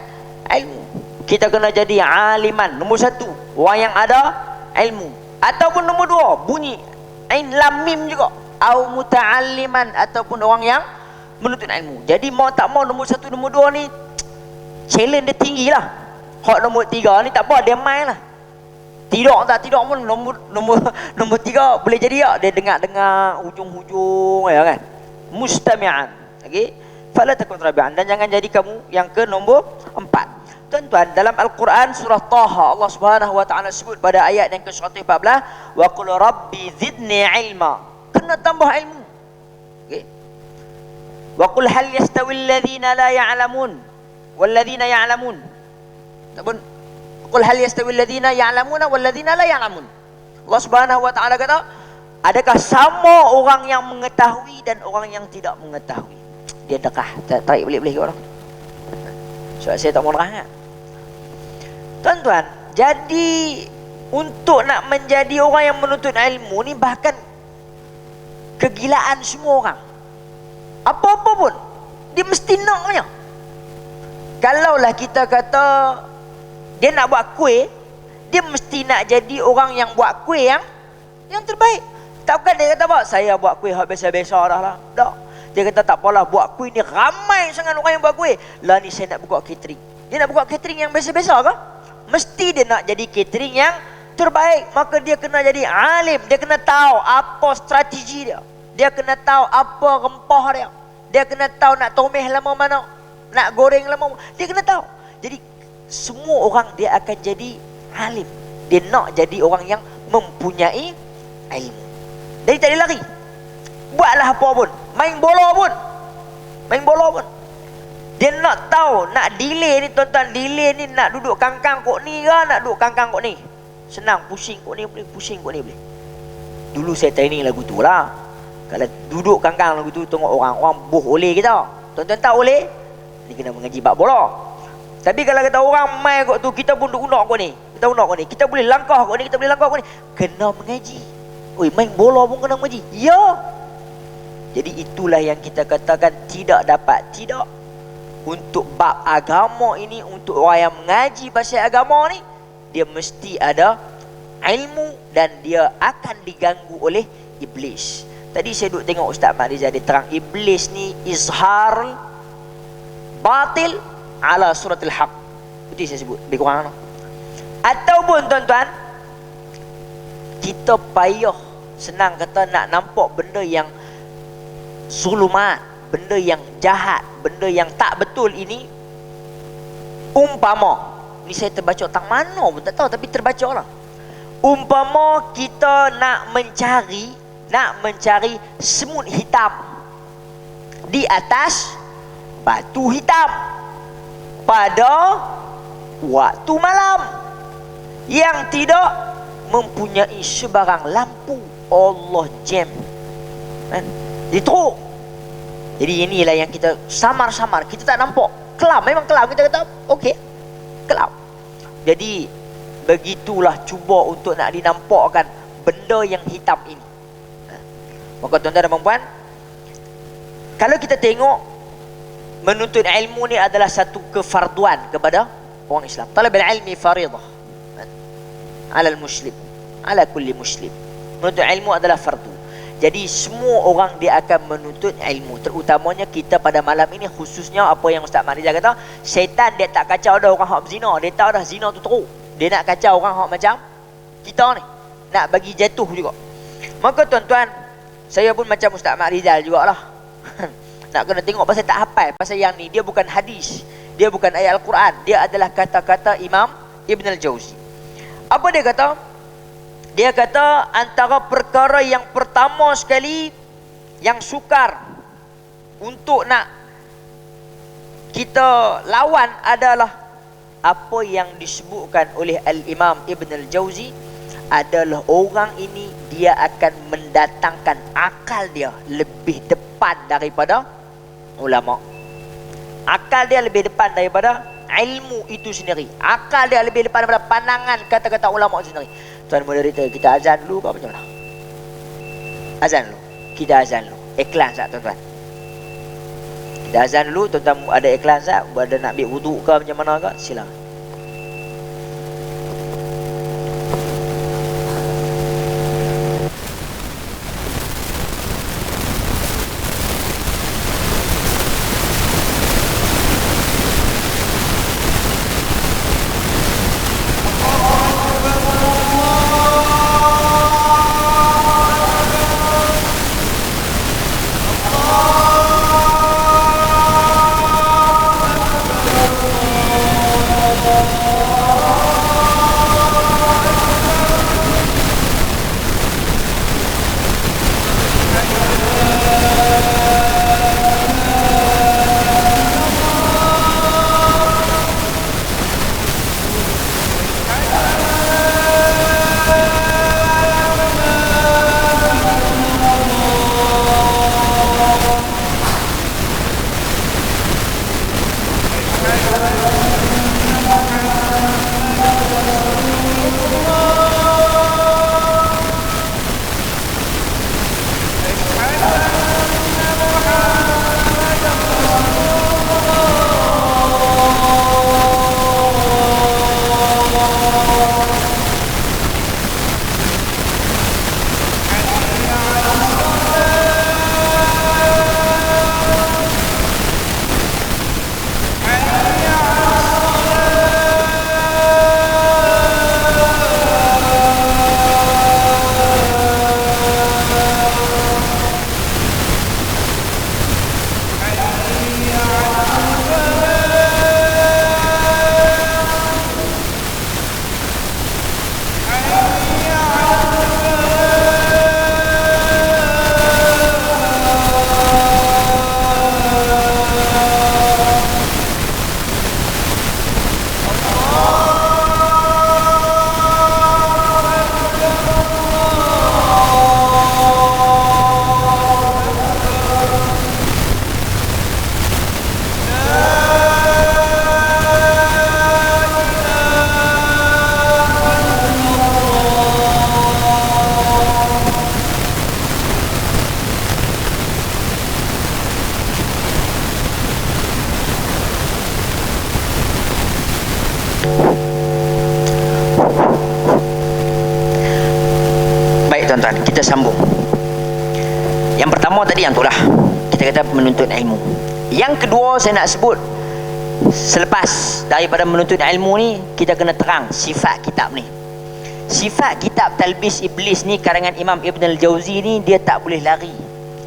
ilmu. Kita kena jadi aliman, nombor satu, orang yang ada ilmu. Ataupun nombor dua, bunyi ain lam mim juga, au muta'alliman, ataupun orang yang menuntut ilmu. Jadi mau tak mau nombor satu, nombor dua ni challenge dia tinggi lah. Hak nombor tiga ni tak apa, dia main lah. Tidak pun nombor tiga boleh jadi tak? Dia dengar hujung-hujung ya kan. Mustami'an. Okey. Fala takun rabi'an, dan jangan jadi kamu yang ke nombor 4. Tuan-tuan, dalam Al-Quran surah Taha, Allah Subhanahu Wa Taala sebut pada ayat yang ke-114, wa qul rabbi zidni ilma. Kena tambah ilmu. Okey. Wa qul hal yastawi alladhina la ya'lamun wal ladhina ya'lamun. Ataupun qul hal yastawi alladhina ya'lamuna wal ladhina la ya'lamun. Allah Subhanahu Wa Taala kata, adakah sama orang yang mengetahui dan orang yang tidak mengetahui? Dia dekah. Tarik balik ke orang. Sebab saya tak mau nerang. Tuan-tuan, jadi untuk nak menjadi orang yang menuntut ilmu ni bahkan kegilaan semua orang. Apa-apa pun dia mesti naknya. Kalaulah kita kata dia nak buat kuih, dia mesti nak jadi orang yang buat kuih yang terbaik. Takkan dia kata, "Pak, saya buat kuih hak biasa-biasa dah lah." Tak. Dia kata, "Tak apalah, buat kuih ni ramai sangat orang yang buat kuih. Lah ni saya nak buka catering." Dia nak buka catering yang biasa-biasa ke? Mesti dia nak jadi catering yang terbaik. Maka dia kena jadi alim. Dia kena tahu apa strategi dia. Dia kena tahu apa rempah dia. Dia kena tahu nak tomeh lama mana, nak goreng lama. Dia kena tahu. Jadi semua orang dia akan jadi alim. Dia nak jadi orang yang mempunyai ilmu. Jadi tak ada lari. Buatlah apa pun. Main bola pun. Main bola pun. Dia nak tahu, nak delay ni tuan-tuan. Delay ni nak duduk kangkang kok ni ke, nak duduk kangkang kok ni. Senang, pusing kok ni boleh, pusing kok ni boleh. Dulu saya training lagu tu lah. Kalau duduk kangkang lagu tu, tengok orang boh oleh kita. Tuan-tuan tak oleh, ni kena mengaji bab bola. Tapi kalau kata orang main kok tu, kita pun duduk unak kok ni. Kita unak kok ni. Kita boleh langkah kok ni, kita boleh langkah kok ni. Kena mengaji. Oi, main bola pun kena mengaji. Ya. Jadi itulah yang kita katakan tidak dapat. Tidak. Untuk bab agama ini, untuk orang yang mengaji pasal agama ni, dia mesti ada ilmu dan dia akan diganggu oleh iblis. Tadi saya duduk tengok Ustaz Mat Rizal, dia terang iblis ni izhar batil ala suratul haq. Itu saya sebut lebih kurang. Ataupun tuan-tuan, kita payah, senang kata nak nampak benda yang zulumat, benda yang jahat, benda yang tak betul ini. Umpama, ni saya terbaca tang mana pun tak tahu, tapi terbaca lah. Umpama kita nak mencari semut hitam di atas batu hitam pada waktu malam yang tidak mempunyai sebarang lampu. Allah jam kan? Dia teruk. Jadi inilah yang kita samar-samar, kita tak nampak. Kelam, memang kelam. Kita kata okey, kelam. Jadi begitulah cuba untuk nak dinampakkan benda yang hitam ini. Maka tuan-tuan dan puan, kalau kita tengok, menuntut ilmu ni adalah satu kefarduan kepada orang Islam. Talabul ilmi faridah ala al-muslim, ala kulli muslim. Menuntut ilmu adalah fardu. Jadi semua orang dia akan menuntut ilmu. Terutamanya kita pada malam ini, khususnya apa yang Ustaz Mat Rizal kata, syaitan dia tak kacau dah orang hak berzina. Dia tahu dah zina tu teruk. Dia nak kacau orang hak macam kita ni, nak bagi jatuh juga. Maka tuan-tuan, saya pun macam Ustaz Mat Rizal jugalah. Nak kena tengok pasal tak hafal. Pasal yang ni dia bukan hadis, dia bukan ayat Al-Quran, dia adalah kata-kata Imam Ibn Al-Jawzi. Apa dia kata? Dia kata antara perkara yang pertama sekali yang sukar untuk nak kita lawan adalah apa yang disebutkan oleh Al-Imam Ibn Al-Jawzi, adalah orang ini dia akan mendatangkan akal dia lebih depan daripada ulama. Akal dia lebih depan daripada ilmu itu sendiri. Akal dia lebih depan daripada pandangan kata-kata ulama itu sendiri. Tuan moderator, kita azan dulu ke macam mana? Azan dulu. Kita azan dulu. Iklan tak tuan-tuan? Kita azan dulu, tuan-tuan ada iklan tak? Ada nak ambil wuduk ke macam mana ke? Silakan. kita sambung. Yang pertama tadi yang itulah, kita kata menuntut ilmu. Yang kedua saya nak sebut, selepas daripada menuntut ilmu ni, kita kena terang sifat kitab ni. Sifat kitab Talbis Iblis ni karangan Imam Ibn Al-Jauzi ni, dia tak boleh lari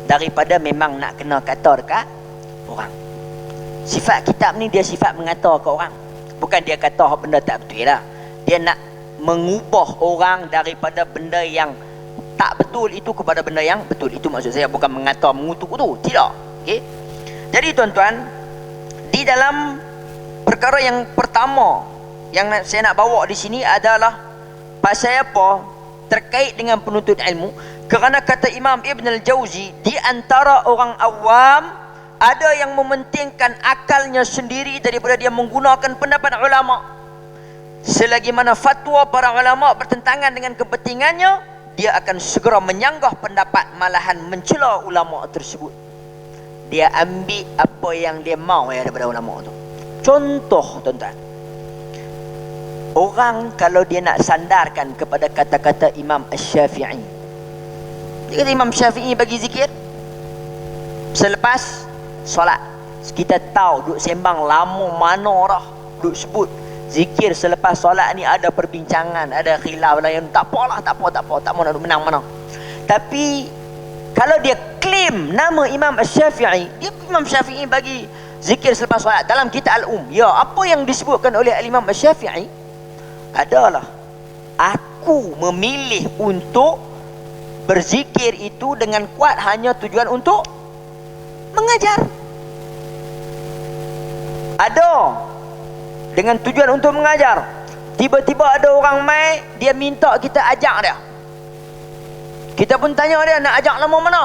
daripada memang nak kena kata dekat orang. Sifat kitab ni dia sifat mengata ke orang. Bukan dia kata benda tak betul lah. Dia nak mengubah orang daripada benda yang tak betul itu kepada benda yang betul. Itu maksud saya, bukan mengata, mengutuk tu. Tidak. Okay? Jadi tuan-tuan, di dalam perkara yang pertama yang saya nak bawa di sini adalah pasal apa? Terkait dengan penuntut ilmu. Kerana kata Imam Ibn Al-Jauzi, di antara orang awam ada yang mementingkan akalnya sendiri daripada dia menggunakan pendapat ulama. Selagi mana fatwa para ulama bertentangan dengan kepentingannya, dia akan segera menyanggah pendapat, malahan mencela ulama tersebut. Dia ambil apa yang dia mahu daripada ulama tu. Contoh tuan-tuan, orang kalau dia nak sandarkan kepada kata-kata Imam Asy-Syafi'i, dia kata Imam Syafi'i bagi zikir selepas solat. Kita tahu duk sembang lama mana dah duk sebut zikir selepas solat ni, ada perbincangan, ada khilaf lah, yang tak apalah, tak mau nak menang mana. Tapi kalau dia claim nama Imam Asy-Syafi'i, dia Imam Syafi'i bagi zikir selepas solat dalam kitab Al-Ya, apa yang disebutkan oleh Imam Asy-Syafi'i adalah aku memilih untuk berzikir itu dengan kuat hanya tujuan untuk mengajar. Ada dengan tujuan untuk mengajar. Tiba-tiba ada orang mai, dia minta kita ajak dia. Kita pun tanya dia, nak ajak lama mana?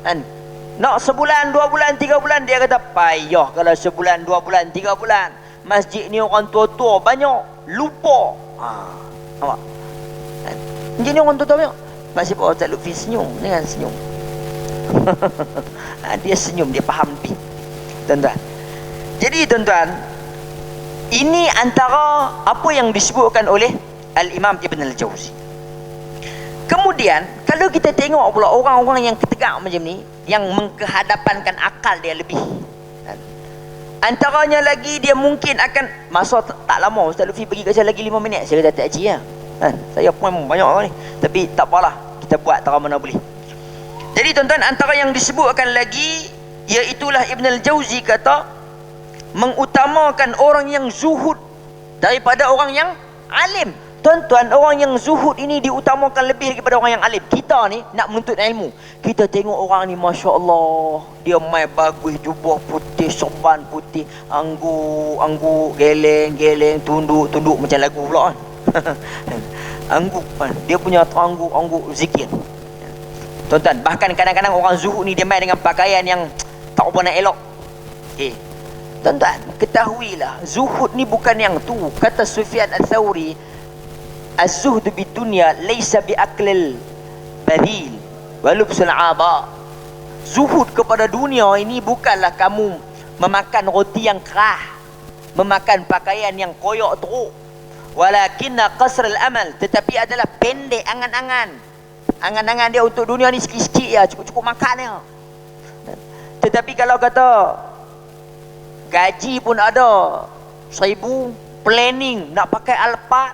Kan? Nak sebulan, 2 bulan, 3 bulan. Dia kata, payah kalau sebulan, 2 bulan, 3 bulan. Masjid ni orang tua-tua banyak, lupa. Nampak? Kan? Masjid ni orang tua-tua banyak. Masih Pak Ustaz Lutfi senyum, jangan senyum. Dia senyum, dia faham lebih. Tuan-tuan. Jadi tuan-tuan, ini antara apa yang disebutkan oleh Al-Imam Ibn Al-Jauzi. Kemudian, kalau kita tengok pula orang-orang yang ketegak macam ni, yang mengkehadapankan akal dia lebih. Antaranya lagi, dia mungkin akan, masa tak lama Ustaz Lutfi bagi kat saya lagi 5 minit, saya kata tak haji lah. Saya pun banyak orang ni, tapi tak apalah, kita buat tak mana boleh. Jadi tuan-tuan, antara yang disebutkan lagi, iaitulah Ibn Al-Jauzi kata, mengutamakan orang yang zuhud daripada orang yang alim. Tuan-tuan, orang yang zuhud ini diutamakan lebih daripada orang yang alim. Kita ni nak menuntut ilmu, kita tengok orang ni, Masya Allah, dia mai bagus, jubah putih, sorban putih, angguk, geleng, tunduk macam lagu pula kan. Angguk kan, dia punya angguk zikir. Tuan-tuan, bahkan kadang-kadang orang zuhud ni dia main dengan pakaian yang tak apa nak elok. Okay. Tuan-tuan, ketahuilah, zuhud ni bukan yang tu. Kata Sufyan Ats-Tsauri, az-zuhdu bid dunya laysa bi aklil badil wa lubsul aba. Zuhud kepada dunia ini bukanlah kamu memakan roti yang kerah, memakan pakaian yang koyak teruk. Walakinna qasrul amal, tetapi adalah pendek angan-angan. Angan-angan dia untuk dunia ni sikit-sikit ya, cukup-cukup makan dia. Tetapi kalau kata gaji pun ada 1,000, planning nak pakai Alphard,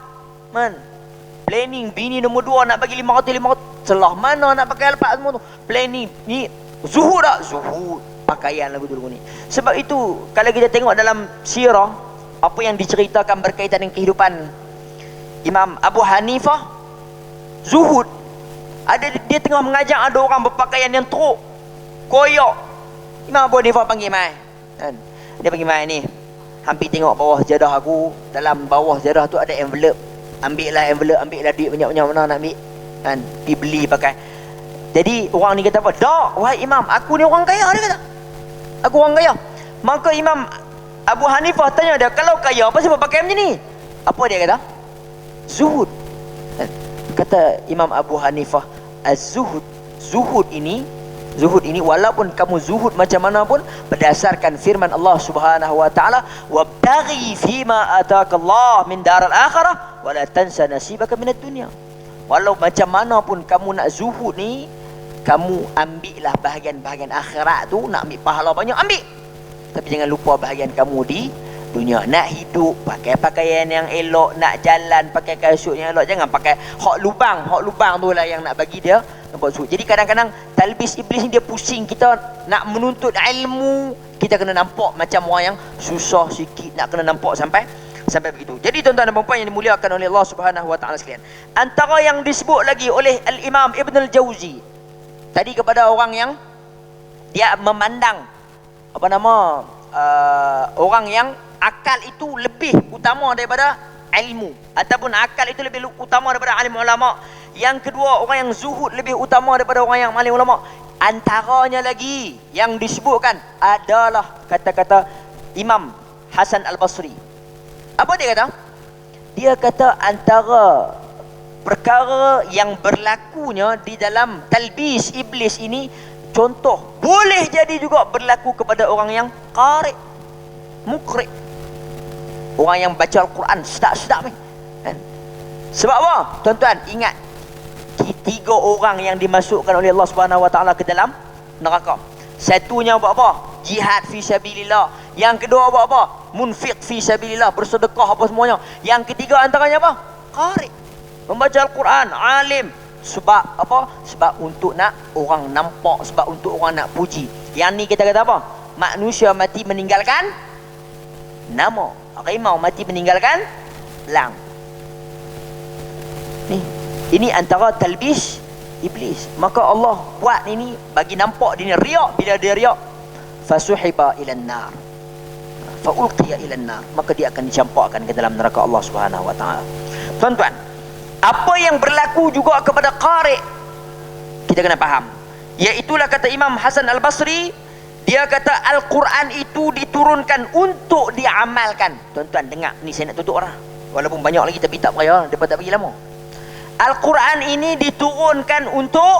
planning bini nombor 2 nak bagi 500, celah mana nak pakai Alphard semua tu, planning ni zuhud tak? Zuhud pakaian lagu dulu ni. Sebab itu kalau kita tengok dalam sirah, apa yang diceritakan berkaitan dengan kehidupan Imam Abu Hanifah, zuhud. Ada dia tengah mengajak, ada orang berpakaian yang teruk, koyak. Imam Abu Hanifah panggil mai, kan? Dia pergi mai ni, hampir tengok bawah sejadah aku, dalam bawah sejadah tu ada envelope. Ambillah envelope, ambillah duit banyak-banyak, mana nak ambil, kan? Pergi beli pakai. Jadi orang ni kata apa? Tak, wahai Imam, aku ni orang kaya, dia kata. Aku orang kaya. Maka Imam Abu Hanifah tanya dia, kalau kaya apa sebab pakai macam ni? Apa dia kata? Zuhud. Kata Imam Abu Hanifah, az-zuhud, zuhud ini walaupun kamu zuhud macam mana pun, berdasarkan firman Allah Subhanahu wa taala, wabtaghi fima ataka Allah min daral akhirah wa la tansa nasibaka minad dunya. Walau macam mana pun kamu nak zuhud ni, kamu ambillah bahagian-bahagian akhirat tu. Nak ambil pahala banyak, ambil. Tapi jangan lupa bahagian kamu di dunia. Nak hidup pakai pakaian yang elok, nak jalan pakai kasut yang elok. Jangan pakai hak lubang. Hak lubang tu lah yang nak bagi dia nampak zuhud. Jadi kadang-kadang talbis iblis ni dia pusing kita nak menuntut ilmu. Kita kena nampak macam orang yang susah sikit, nak kena nampak sampai begitu. Jadi tuan-tuan dan puan-puan yang dimuliakan oleh Allah Subhanahu wa taala sekalian, antara yang disebut lagi oleh Al-Imam Ibn Al-Jauzi tadi kepada orang yang dia memandang orang yang akal itu lebih utama daripada ilmu, ataupun akal itu lebih utama daripada alim ulama. Yang kedua, orang yang zuhud lebih utama daripada orang yang alim ulama. Antaranya lagi yang disebutkan adalah kata-kata Imam Hasan Al-Basri. Apa dia kata? Dia kata antara perkara yang berlakunya di dalam talbis iblis ini, contoh boleh jadi juga berlaku kepada orang yang qari, muqri, orang yang baca Al-Quran sedap-sedap ni. Sebab apa? Tuan-tuan ingat, tiga orang yang dimasukkan oleh Allah Subhanahu wa taala ke dalam neraka. Satunya buat apa? Jihad fi sabilillah. Yang kedua buat apa? Munfiq fi sabilillah, bersedekah apa semuanya. Yang ketiga antaranya apa? Qari, membaca Al-Quran, alim. Sebab apa? Sebab untuk nak orang nampak, sebab untuk orang nak puji. Yang ni kita kata apa? Manusia mati meninggalkan nama, harimau mati meninggalkan lang. Ni, ini antara talbis iblis. Maka Allah buat ini bagi nampak dia ni riak. Bila dia riak, fasuhiba ilan nar, faulqiya ilan nar, maka dia akan dicampakkan ke dalam neraka Allah Subhanahu wa taala. Tuan-tuan, apa yang berlaku juga kepada qari kita kena faham. Iaitulah kata Imam Hasan Al-Basri, dia kata Al-Quran itu diturunkan untuk diamalkan. Tuan-tuan dengar ni, saya nak tutup orang. Walaupun banyak lagi tapi tak payah, depa tak bagi lama. Al-Quran ini diturunkan untuk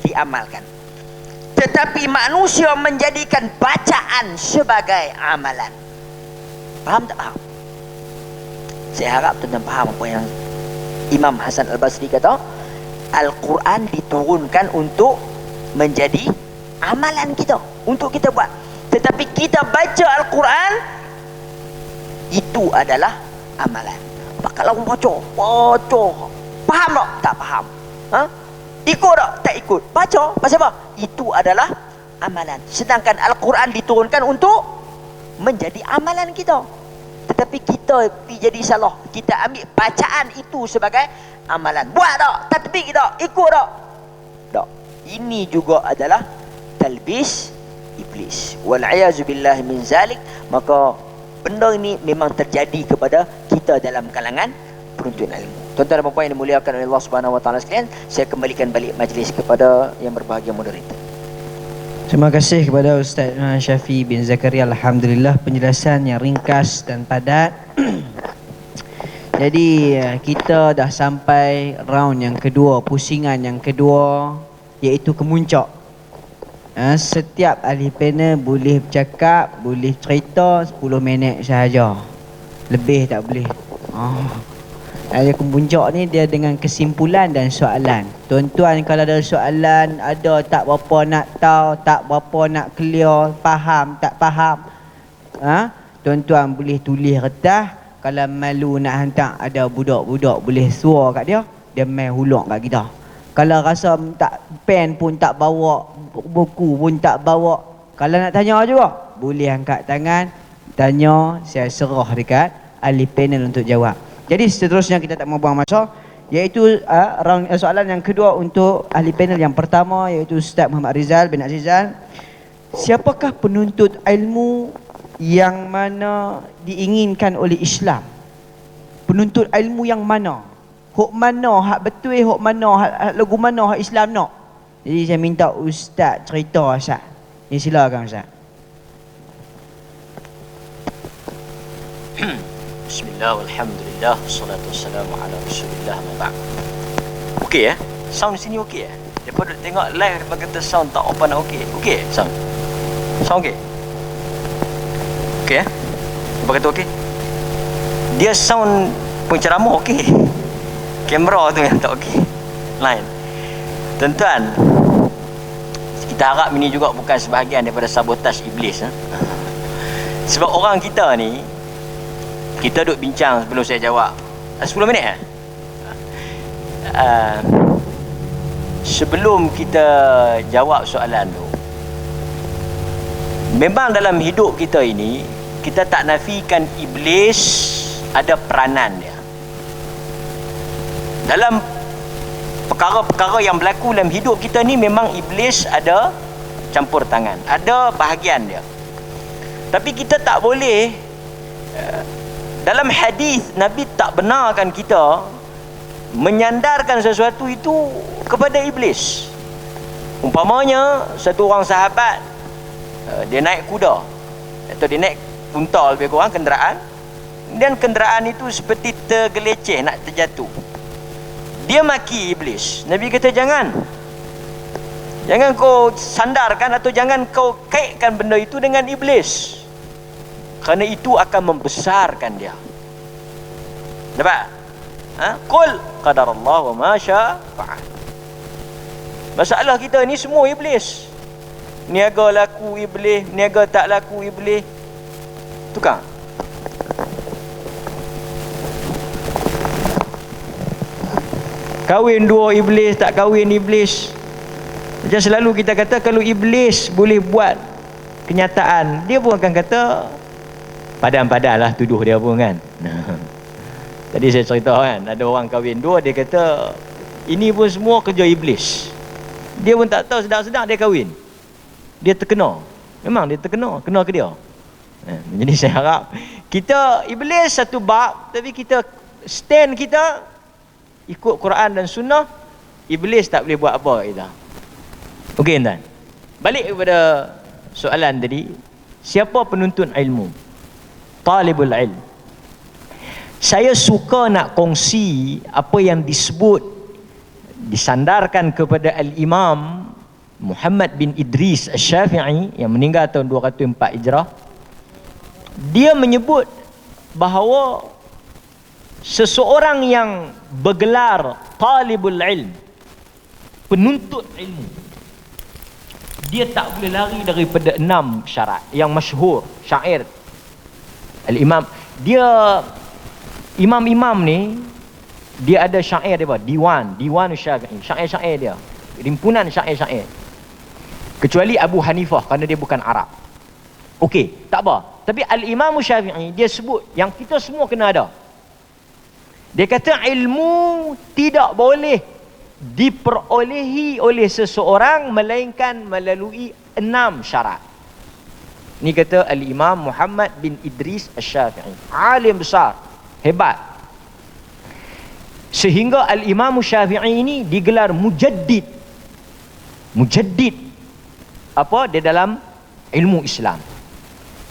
diamalkan. Tetapi manusia menjadikan bacaan sebagai amalan. Faham tak faham? Saya harap tuan-tuan faham apa yang Imam Hasan Al-Basri kata. Al-Quran diturunkan untuk menjadi amalan kita, untuk kita buat. Tetapi kita baca Al-Quran, itu adalah amalan. Kalau baca, faham tak? Tak faham. Ikut tak? Tak ikut. Baca, pasal apa? Itu adalah amalan. Sedangkan Al-Quran diturunkan untuk menjadi amalan kita. Tetapi kita jadi salah. Kita ambil bacaan itu sebagai amalan. Buat tak? Tatbik tak? Ikut tak? Tak. Ini juga adalah talbis iblis. Wal'iyazubillah min zalik. Maka benda ini memang terjadi kepada kita dalam kalangan penuntut ilmu. Tuan-tuan dan puan yang dimuliakan oleh Allah Subhanahu wa taala sekalian, saya kembalikan balik majlis kepada yang berbahagia moderator. Terima kasih kepada Ustaz Syafi bin Zakaria. Alhamdulillah penjelasan yang ringkas dan padat. Jadi kita dah sampai round yang kedua, pusingan yang kedua, iaitu kemuncak. Setiap ahli panel boleh bercakap, boleh cerita 10 minit sahaja. Lebih tak boleh. Ada kemuncak ni dia dengan kesimpulan dan soalan. Tuan-tuan kalau ada soalan, ada tak berapa nak tahu, tak berapa nak clear, faham tak faham, tuan-tuan boleh tulis kertas. Kalau malu nak hantar, ada budak-budak boleh suar kat dia, dia main hulak kat kita. Kalau rasa tak, pen pun tak bawa, buku pun tak bawa, kalau nak tanya juga boleh angkat tangan tanya, saya serah dekat ahli panel untuk jawab. Jadi seterusnya kita tak mau buang masa, iaitu round soalan yang kedua untuk ahli panel yang pertama, iaitu Ustaz Muhammad Rizal bin Azizal. Siapakah penuntut ilmu yang mana diinginkan oleh Islam? Penuntut ilmu yang mana? Hak mana hak betul, hak mana hak lagu mana hak Islam nak? Jadi saya minta Ustaz cerita Ustaz. Ni silakan Ustaz. Bismillah, alhamdulillah, wassalatu wassalamu ala rasulillah, mabak. Okey sound sini okey Daripada tengok live, dia kata sound tak apa nak okey. Okey sound okey. Okey Dia kata okey. Dia sound penceramah okey. Kamera tu yang tak okey. Lain. Tuan-tuan, kita harap ini juga bukan sebahagian daripada sabotaj iblis. Sebab orang kita ni, kita duduk bincang sebelum saya jawab. 10 minit sebelum kita jawab soalan tu, memang dalam hidup kita ini, kita tak nafikan iblis ada peranan dia dalam perkara-perkara yang berlaku dalam hidup kita ni. Memang iblis ada campur tangan, ada bahagian dia. Tapi kita tak boleh, dalam hadis Nabi tak benarkan kita menyandarkan sesuatu itu kepada iblis. Umpamanya satu orang sahabat, dia naik kuda atau dia naik unta, lebih kurang kenderaan, dan kenderaan itu seperti tergeleceh, nak terjatuh. Dia maki iblis. Nabi kata jangan kau sandarkan atau jangan kau kaitkan benda itu dengan iblis, kerana itu akan membesarkan dia. Nampak? Qul qadarallah wa ma syaa fa'al. Masalah kita ni semua iblis. Niaga laku iblis, niaga tak laku iblis. Tukang. Kahwin dua iblis, tak kahwin iblis. Macam selalu kita kata, kalau iblis boleh buat kenyataan, dia pun akan kata padan-padan lah tuduh dia pun kan. Tadi saya cerita kan, ada orang kahwin dua, dia kata ini pun semua kerja iblis. Dia pun tak tahu, sedang-sedang dia kahwin, dia terkena. Memang dia terkena, kena ke dia. Jadi saya harap kita, iblis satu bab, tapi kita stand kita ikut Quran dan Sunnah. Iblis tak boleh buat apa kita. Okey tuan, balik kepada soalan tadi, siapa penuntut ilmu? Talibul ilm. Saya suka nak kongsi apa yang disandarkan kepada Al-Imam Muhammad bin Idris Asy-Syafi'i yang meninggal tahun 204 Hijrah. Dia menyebut bahawa seseorang yang bergelar talibul ilm, penuntut ilmu, dia tak boleh lari daripada 6 syarat yang masyhur, syair Al-Imam. Dia imam-imam ni, dia ada syair dia, Diwan Syafi'i, syair-syair dia, rimpunan syair-syair. Kecuali Abu Hanifah kerana dia bukan Arab. Okey, tak apa. Tapi Al-Imam Syafi'i dia sebut yang kita semua kena ada. Dia kata ilmu tidak boleh diperolehi oleh seseorang melainkan melalui 6 syarat. Ni kata Al-Imam Muhammad bin Idris Asy-Syafi'i, alim besar, hebat. Sehingga Al-Imam Syafi'i ini digelar mujaddid. Mujaddid apa? Dia dalam ilmu Islam.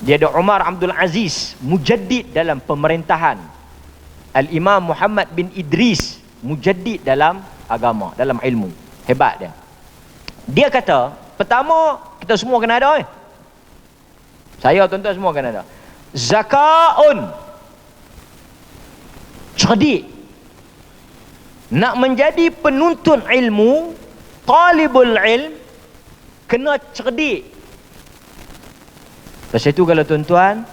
Dia ada Umar Abdul Aziz, mujaddid dalam pemerintahan. Al-Imam Muhammad bin Idris, mujaddid dalam agama, dalam ilmu. Hebat dia. Dia kata, pertama kita semua kena ada. Saya tuan-tuan semua kena ada. Zakaun, cerdik. Nak menjadi penuntut ilmu, talibul ilm, kena cerdik. Pasal itu kalau tuan-tuan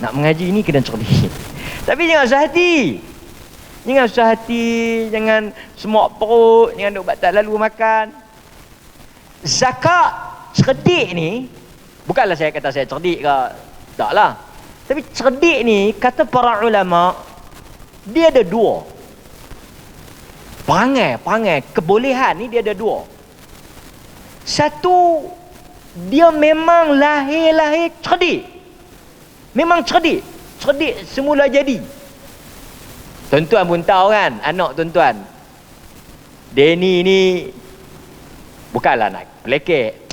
nak mengaji ini kena cerdik. Tapi jangan susah hati. Jangan susah hati, jangan semok perut, jangan duk tak lalu makan. Zakat cerdik ni, bukanlah saya kata saya cerdik ke, taklah. Tapi cerdik ni kata para ulama, dia ada 2. Perangai, kebolehan ni dia ada 2. Satu, dia memang lahir cerdik. Memang cerdik semula jadi. Tuan-tuan pun tahu kan, anak tuan-tuan, Denny ni bukanlah nak pelekek,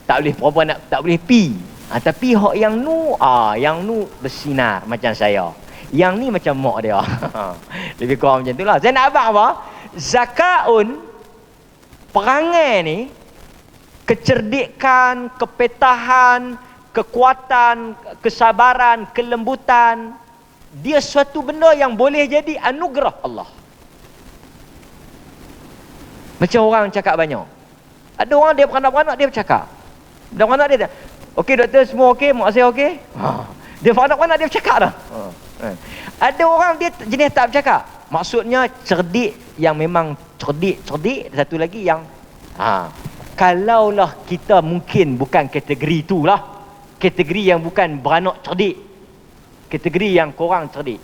tak boleh perempuan, tak boleh pi. Tapi hak yang nu bersinar macam saya. Yang ni macam mak dia. Lebih kurang macam itulah. Saya nak abang apa? Zakaun, perangai ni, kecerdikan, kepetahan, kekuatan, kesabaran, kelembutan, dia suatu benda yang boleh jadi anugerah Allah. Macam orang cakap banyak. Ada orang dia beranak-beranak dia bercakap. Beranak dia okey doktor, semua okey, mak saya okey. Dia beranak-beranak dia bercakap dah. Ada orang dia jenis tak bercakap. Maksudnya cerdik yang memang cerdik. Satu lagi yang kalaulah kita mungkin bukan kategori itulah. Kategori yang bukan beranak cerdik. Kategori yang korang cerdik.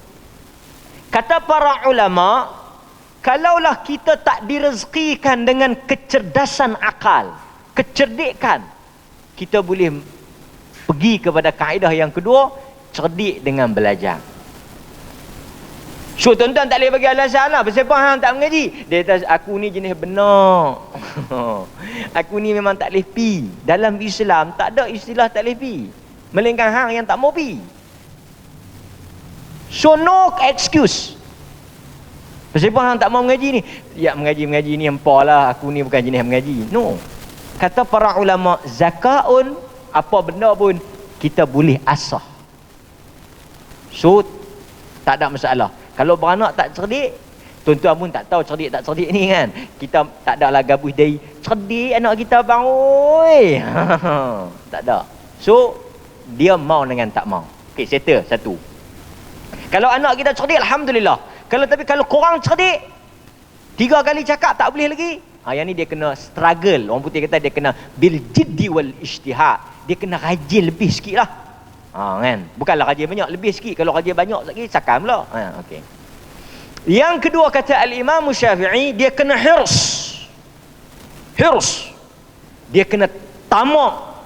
Kata para ulama, kalaulah kita tak direzekikan dengan kecerdasan akal, kecerdikan, kita boleh pergi kepada kaedah yang kedua, cerdik dengan belajar. So tuan-tuan tak boleh bagi alasan lah, pasal apa hang tak mengaji? Dia kata aku ni jenis benar. Aku ni memang tak boleh pi. Dalam Islam tak ada istilah tak boleh pi, melainkan hang yang tak mau pi. So no excuse. Pasal apa hang tak mau mengaji ni? Ya mengaji ni empah lah, aku ni bukan jenis mengaji. No. Kata para ulama, zakaun, apa benda pun kita boleh asah. So tak ada masalah. Kalau beranak tak cerdik, tuan-tuan pun tak tahu cerdik tak cerdik ni kan. Kita tak ada lah gabus dari cerdik anak kita bang oi. Tak ada. So dia mau dengan tak mau. Okey, settle satu. Kalau anak kita cerdik, alhamdulillah. Tapi kalau korang cerdik, 3 kali cakap tak boleh lagi. Yang ni dia kena struggle. Orang putih kata dia kena bil jiddi wal ijtihad. Dia kena rajin lebih sikit lah. Kan? Bukanlah rajin banyak, lebih sikit. Kalau rajin banyak lagi, cakap pula. Okay. Yang kedua kata Al-Imam Syafi'i, dia kena hirs. Dia kena tamak.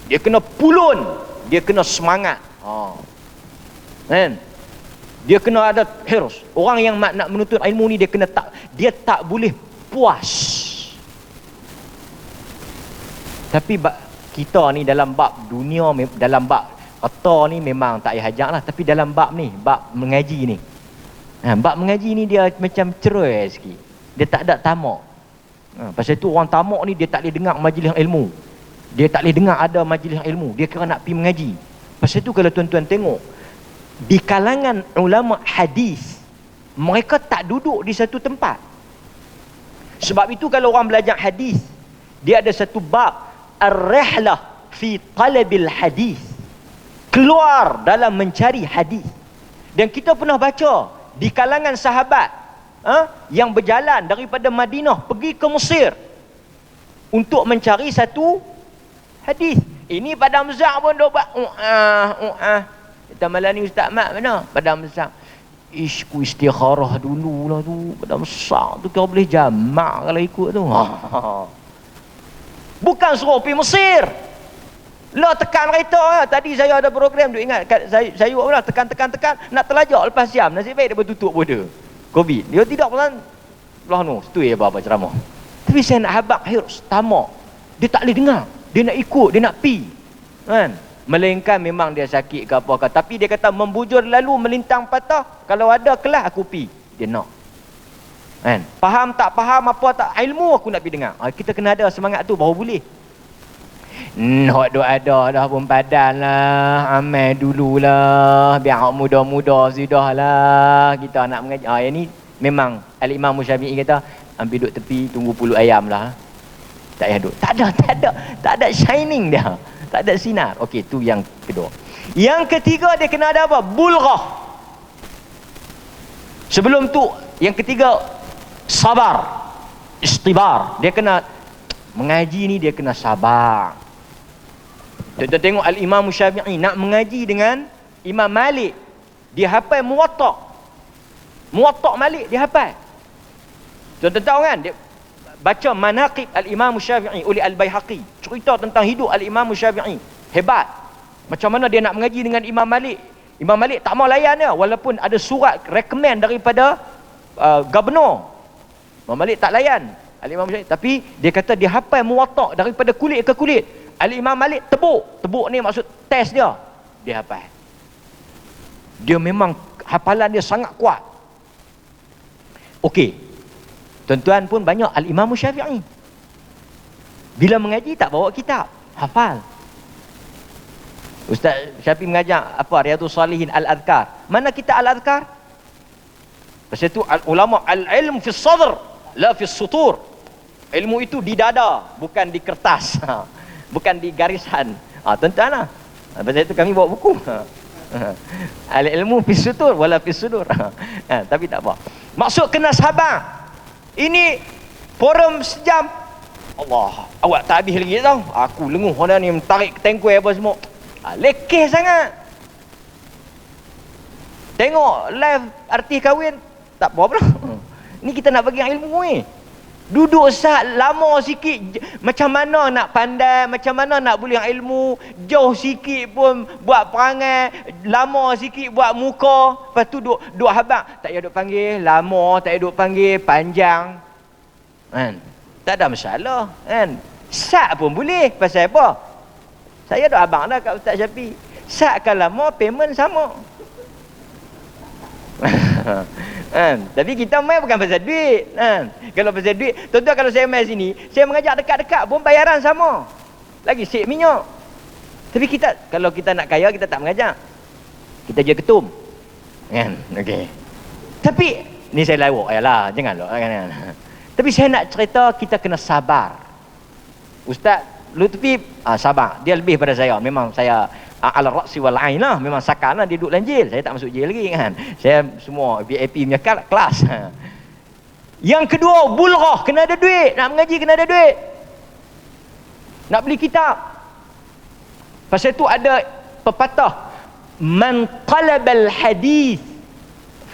Dia kena pulun. Dia kena semangat. Kan? Dia kena ada hirs. Orang yang nak menuntut ilmu ni, dia tak boleh puas. Tapi kita ni dalam bab dunia, dalam bab kata ni memang tak payah hajak lah. Tapi dalam bab ni, bab mengaji ni, bab mengaji ni dia macam cerai sikit. Dia tak ada tamak. Pasal tu orang tamak ni dia tak boleh dengar majlis ilmu. Dia tak boleh dengar ada majlis ilmu. Dia kira nak pergi mengaji. Pasal tu kalau tuan-tuan tengok, di kalangan ulama hadis, mereka tak duduk di satu tempat. Sebab itu kalau orang belajar hadis, dia ada satu bab ar-rihlah fi talabil hadis, keluar dalam mencari hadis. Dan kita pernah baca di kalangan sahabat yang berjalan daripada Madinah pergi ke Mesir untuk mencari satu hadis. Ini pada Mazhab pun dok buat kita malam ni Ustaz Mat mana? Pada Mazhab. Ku istikharah dululah tu. Pada Mazhab tu kau boleh jamak kalau ikut tu. Bukan suruh pergi Mesir. Lah tekan kereta. Tadi saya ada program tu, ingat saya buat lah, tekan nak terlajak lepas jam. Nasib baik dia bertutup border Covid. Dia tidak pernah lah no, tu ya apa ceramah. Tapi saya nak habaq hirs, tamak. Dia tak boleh dengar. Dia nak ikut, dia nak pi. Kan? Melainkan memang dia sakit ke apa ke. Tapi dia kata membujur lalu melintang patah. Kalau ada kelas aku pi. Dia nak. Kan? Faham tak faham apa tak ilmu aku nak pergi dengar. Kita kena ada semangat tu baru boleh. Hak duk ada dah pun padan lah, amal dululah, biar hak muda-muda sudah lah kita nak mengaji. Yang ni memang Al-Imam Syafi'i kata ambil duduk tepi tunggu puluh ayam lah. Tak payah duduk. Tak ada shining dia. Tak ada sinar. Okey, tu yang kedua. Yang ketiga dia kena ada apa? Bulghah. Sebelum tu yang ketiga sabar, istibar. Dia kena mengaji ni, dia kena sabar. Kita tengok Al-Imam Syafi'i nak mengaji dengan Imam Malik, dia hafal Muwatta Malik, dia hafal. Tuan-tuan tahu kan, dia baca Manaqib Al-Imam Syafi'i oleh Al-Baihaqi, cerita tentang hidup Al-Imam Syafi'i. Hebat. Macam mana dia nak mengaji dengan Imam Malik. Imam Malik tak mau layan dia, walaupun ada surat recommend daripada gubernur. Imam Malik tak layan Al-Imam Syafi'i, tapi dia kata dia hafal Muwatta daripada kulit ke kulit. Al-Imam Malik tebuk ni maksud test dia hafal. Dia memang hafalan dia sangat kuat. Okey, tuan-tuan pun banyak Al-Imam Syafi'i bila mengaji tak bawa kitab, hafal. Ustaz Syafiq mengajar apa? Riyadhus Salihin al-adhkar. Mana kita al-adhkar? Pasal itu ulama al-ilm fi sadr la fi sutur. Ilmu itu di dada, bukan di kertas. Bukan di garisan. Tuan-tuan lah. Pasal itu kami bawa buku. Al-ilmu fi sutur wala fi sudur. Tapi tak apa. Maksud kena sabar. Ini forum sejam. Allah, awak tak habis lagi tau. Aku lenguh orang ni tarik tengkuai apa semua. Lekeh sangat. Tengok live artis kahwin tak apa pula. Ni kita nak bagi ilmu ni. Duduk sat lama sikit, macam mana nak pandai, macam mana nak boleh ilmu. Jauh sikit pun buat perangai, lama sikit buat muka. Lepas tu duk habaq, tak payah duk panggil lama, tak payah duk panggil panjang, kan? Tak ada masalah, kan? Sat pun boleh. Pasal apa? Saya dah abang dah kat Ustaz Syafiq. Satkan lama, payment sama. Tapi kita main bukan pasal duit. Kalau pasal duit, tuan-tuan kalau saya main sini, saya mengajar dekat-dekat pun bayaran sama. Lagi sik minyak. Tapi kita, kalau kita nak kaya, kita tak mengajar. Kita je ketum. Kan? Okey. Tapi, ni saya lawak. Yalah, janganlah. Tapi saya nak cerita, kita kena sabar. Ustaz Lutfi sabar, dia lebih pada saya. Memang saya ala ra'si wal ain lah, memang sakan lah, dia duduk dalam jail. Saya tak masuk jail lagi kan. Saya semua VIP punya kelas. Yang kedua, bulghah, kena ada duit. Nak mengaji kena ada duit. Nak beli kitab. Pasal tu ada pepatah, man talabal hadis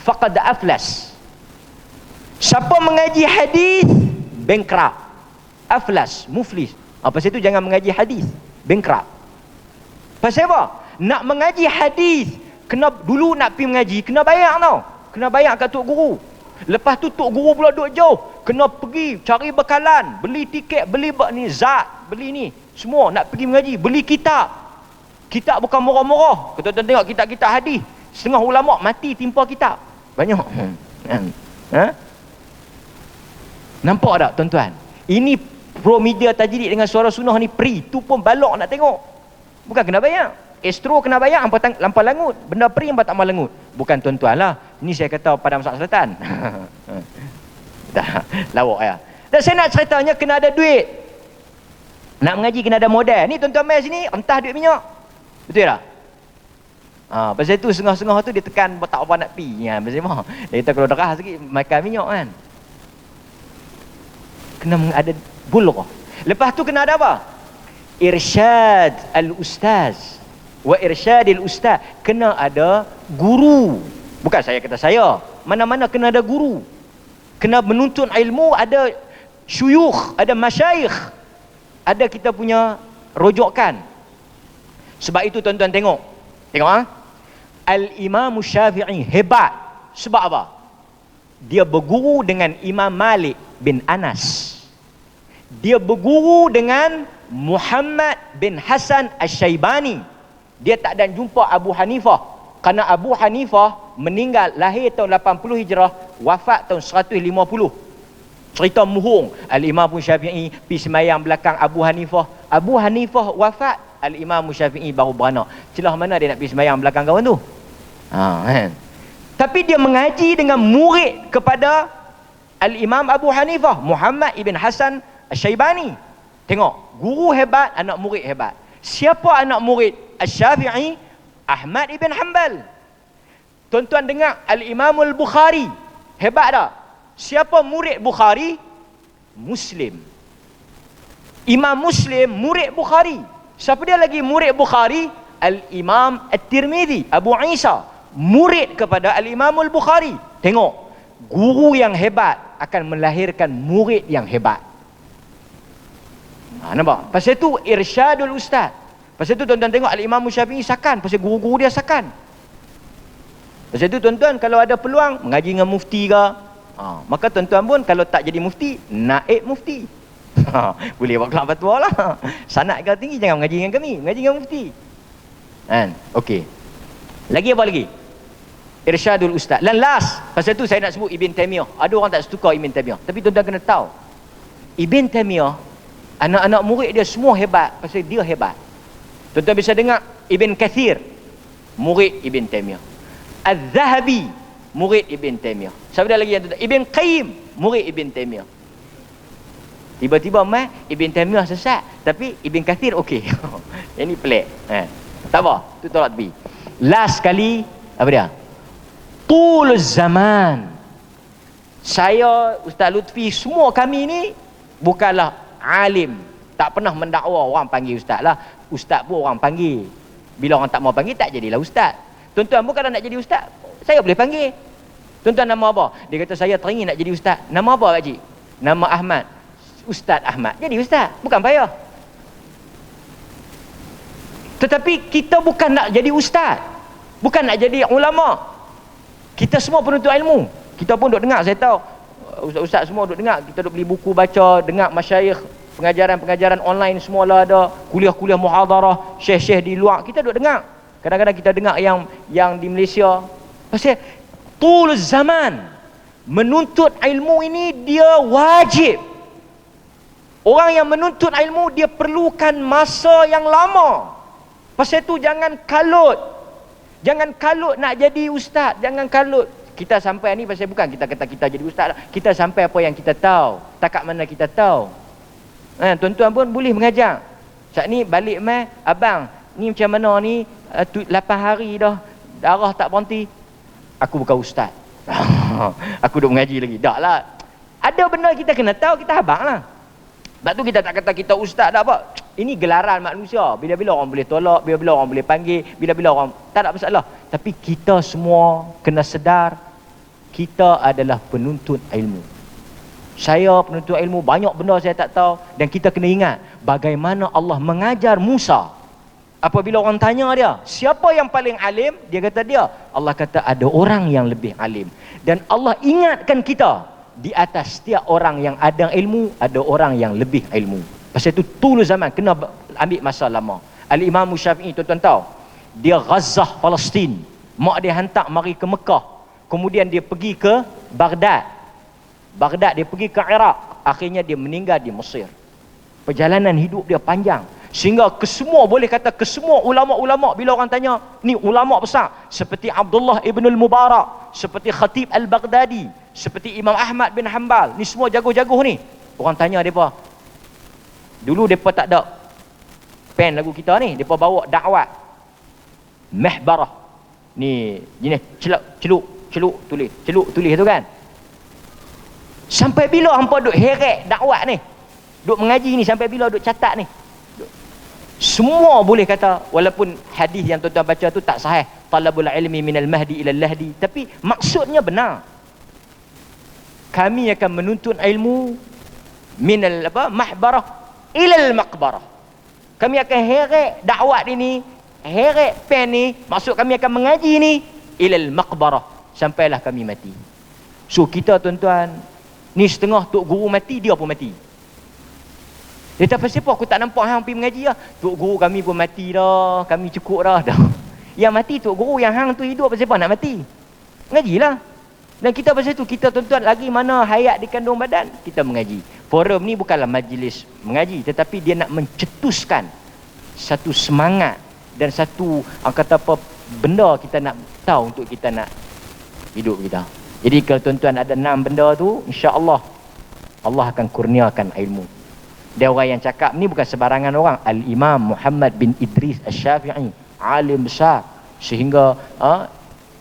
faqad aflas. Siapa mengaji hadis bankrupt, aflas, muflis. Pasal itu jangan mengaji hadis, bankrupt. Pasal apa? Nak mengaji hadis, kena dulu nak pergi mengaji, kena bayar tau. Kena bayar kat tok guru. Lepas tu tok guru pula duduk jauh, kena pergi cari bekalan, beli tiket, beli ni zat, beli ni, semua nak pergi mengaji, beli kitab. Kitab bukan murah-murah. Kita tengok kitab-kitab hadis, setengah ulama mati timpa kitab. Banyak. Nampak tak tuan-tuan? Ini Pro Media Tajrid dengan Suara Sunnah ni free. Tu pun balok nak tengok. Bukan kena bayar. Astro kena bayar, lampau langut. Benda free hampa tak mau langut. Bukan tuan-tuan lah. Ni saya kata Padang Masak Selatan. Dah, lawak ya. Dan saya nak ceritanya kena ada duit. Nak mengaji kena ada modal. Ni tuan-tuan mai sini, entah duit minyak. Betul tak? Pasal itu setengah-setengah tu dia tekan tak apa nak pi. Pasal apa? Dia kata kalau derah sikit makan minyak kan. Kena ada bulghah. Lepas tu kena ada apa? Irsyad al-ustaz wa irsyadil ustaz. Kena ada guru. Bukan saya kata saya. Mana-mana kena ada guru. Kena menuntut ilmu, ada syuyukh, ada masyayikh. Ada kita punya rojokan. Sebab itu tuan-tuan tengok. Tengok Al-Imam Syafi'i hebat. Sebab apa? Dia berguru dengan Imam Malik bin Anas. Dia berguru dengan Muhammad bin Hasan Asy-Syaibani. Dia tak dan jumpa Abu Hanifah. Kerana Abu Hanifah meninggal lahir tahun 80 Hijrah, wafat tahun 150. Cerita muhung. Al-Imam Syafi'i pergi semayang belakang Abu Hanifah. Abu Hanifah wafat, Al-Imam Syafi'i baru beranak. Celah mana dia nak pergi semayang belakang kawan tu? Kan? Tapi dia mengaji dengan murid kepada Al-Imam Abu Hanifah, Muhammad ibn Hasan Asy-Syaibani. Tengok, guru hebat, anak murid hebat. Siapa anak murid Asy-Syafi'i? Ahmad ibn Hanbal. Tuan-tuan dengar Al-Imam Al-Bukhari. Hebat tak? Siapa murid Bukhari? Muslim. Imam Muslim murid Bukhari. Siapa dia lagi murid Bukhari? Al-Imam At-Tirmidzi, Abu Isa, murid kepada Al-Imam Al-Bukhari. Tengok, guru yang hebat akan melahirkan murid yang hebat. Nampak? Pasal itu irsyadul ustaz. Pasal itu tuan-tuan tengok Al-Imam Syafi'i sakan, pasal guru-guru dia sakan. Pasal itu tuan-tuan kalau ada peluang mengaji dengan mufti ke, maka tuan-tuan pun kalau tak jadi mufti, naib mufti. Boleh buat kelas fatwa lah. Sanad kau tinggi jangan mengaji dengan kami, mengaji dengan mufti. Kan? Okey. Lagi apa lagi? Irsyadul ustaz. Dan last, pasal tu saya nak sebut Ibn Taymiyah. Ada orang tak suka Ibn Taymiyah, tapi tuan-tuan kena tahu Ibn Taymiyah, anak-anak murid dia semua hebat pasal dia hebat. Tuan-tuan bisa dengar Ibn Kathir, murid Ibn Taimiyah. Az-Zahabi, murid Ibn Taimiyah. Siapa lagi yang tu? Ibn Qayyim, murid Ibn Taimiyah. Tiba-tiba Ibn Taimiyah sesat, tapi Ibn Kathir okey. Yang ni pelik. Tak apa, tu tolak tepi. Last kali, apa dia? Tuluz zaman. Saya, Ustaz Lutfi, semua kami ni bukanlah alim. Tak pernah mendakwa orang panggil ustaz lah. Ustaz pun orang panggil. Bila orang tak mau panggil, tak jadilah ustaz. Tuan-tuan pun kalau nak jadi ustaz, saya boleh panggil. Tuan-tuan nama apa? Dia kata saya teringin nak jadi ustaz. Nama apa pakcik? Nama Ahmad. Ustaz Ahmad. Jadi ustaz. Bukan payah. Tetapi kita bukan nak jadi ustaz. Bukan nak jadi ulama. Kita semua penuntut ilmu. Kita pun duk dengar, saya tahu ustaz-ustaz semua duk dengar, kita duk beli buku baca, dengar masyayikh, pengajaran-pengajaran online semua lah ada, kuliah-kuliah muhadarah, syekh-syekh di luar, kita duk dengar. Kadang-kadang kita dengar yang di Malaysia. Pasal tuluz zaman, menuntut ilmu ini dia wajib. Orang yang menuntut ilmu dia perlukan masa yang lama. Pasal tu jangan kalut. Jangan kalut nak jadi ustaz, jangan kalut. Kita sampai ni pasal bukan kita kata kita jadi ustaz lah. Kita sampai apa yang kita tahu, takat mana kita tahu. Tuan-tuan pun boleh mengajar. Saat ni balik abang, ni macam mana ni 8 hari dah darah tak berhenti. Aku bukan ustaz. Aku duk mengaji lagi. Dak lah. Ada benda kita kena tahu, kita abang lah. Sebab tu kita tak kata kita ustaz dah apa. Ini gelaran manusia. Bila-bila orang boleh tolak, bila-bila orang boleh panggil, bila-bila orang tak ada masalah. Tapi kita semua kena sedar kita adalah penuntut ilmu. Saya penuntut ilmu, banyak benda saya tak tahu. Dan kita kena ingat bagaimana Allah mengajar Musa. Apabila orang tanya dia, siapa yang paling alim? Dia kata dia. Allah kata ada orang yang lebih alim. Dan Allah ingatkan kita, di atas setiap orang yang ada ilmu, ada orang yang lebih ilmu. Pasal itu tuluz zaman, kena ambil masa lama. Al-Imam Syafi'i, tuan-tuan tahu, dia Gaza, Palestin. Mak dia hantar mari ke Mekah. Kemudian dia pergi ke Baghdad. Baghdad dia pergi ke Iraq. Akhirnya dia meninggal di Mesir. Perjalanan hidup dia panjang. Sehingga kesemua, boleh kata kesemua ulama-ulama, bila orang tanya, ni ulama besar. Seperti Abdullah ibn al-Mubarak. Seperti Khatib al-Baghdadi. Seperti Imam Ahmad bin Hanbal. Ni semua jago-jago ni. Orang tanya mereka. Dulu mereka tak ada pen lagu kita ni. Mereka bawa dakwat. Mehbarah. Ni jenis celuk tulis tu kan. Sampai bila hampa duk heret dakwat ni, duk mengaji ni, sampai bila duk catat ni? Semua boleh kata, walaupun hadis yang tuan-tuan baca tu tak sahih, talabul ilmi minal mahdi ilal lahdi, tapi maksudnya benar. Kami akan menuntut ilmu minal mahbarah ilal maqbarah. Kami akan heret dakwat ini, heret pen ni, maksud kami akan mengaji ni ilal maqbarah, sampailah kami mati. So kita tuan-tuan, ni setengah tok guru mati, dia pun mati. Dia tak pasal apa aku tak nampak hang pergi mengaji lah. Tok guru kami pun mati dah, kami cukup dah. Yang mati tok guru, yang hang tu hidup pasal apa nak mati? Mengajilah. Dan kita pasal tu, kita tuan-tuan lagi mana hayat di kandung badan, kita mengaji. Forum ni bukanlah majlis mengaji, tetapi dia nak mencetuskan satu semangat dan satu kata apa benda kita nak tahu untuk kita nak hidup kita. Jadi kalau tuan-tuan ada 6 benda tu, insya-Allah Allah akan kurniakan ilmu. Dia orang yang cakap ni bukan sebarangan orang. Al-Imam Muhammad bin Idris Asy-Syafi'i, alim besar, sehingga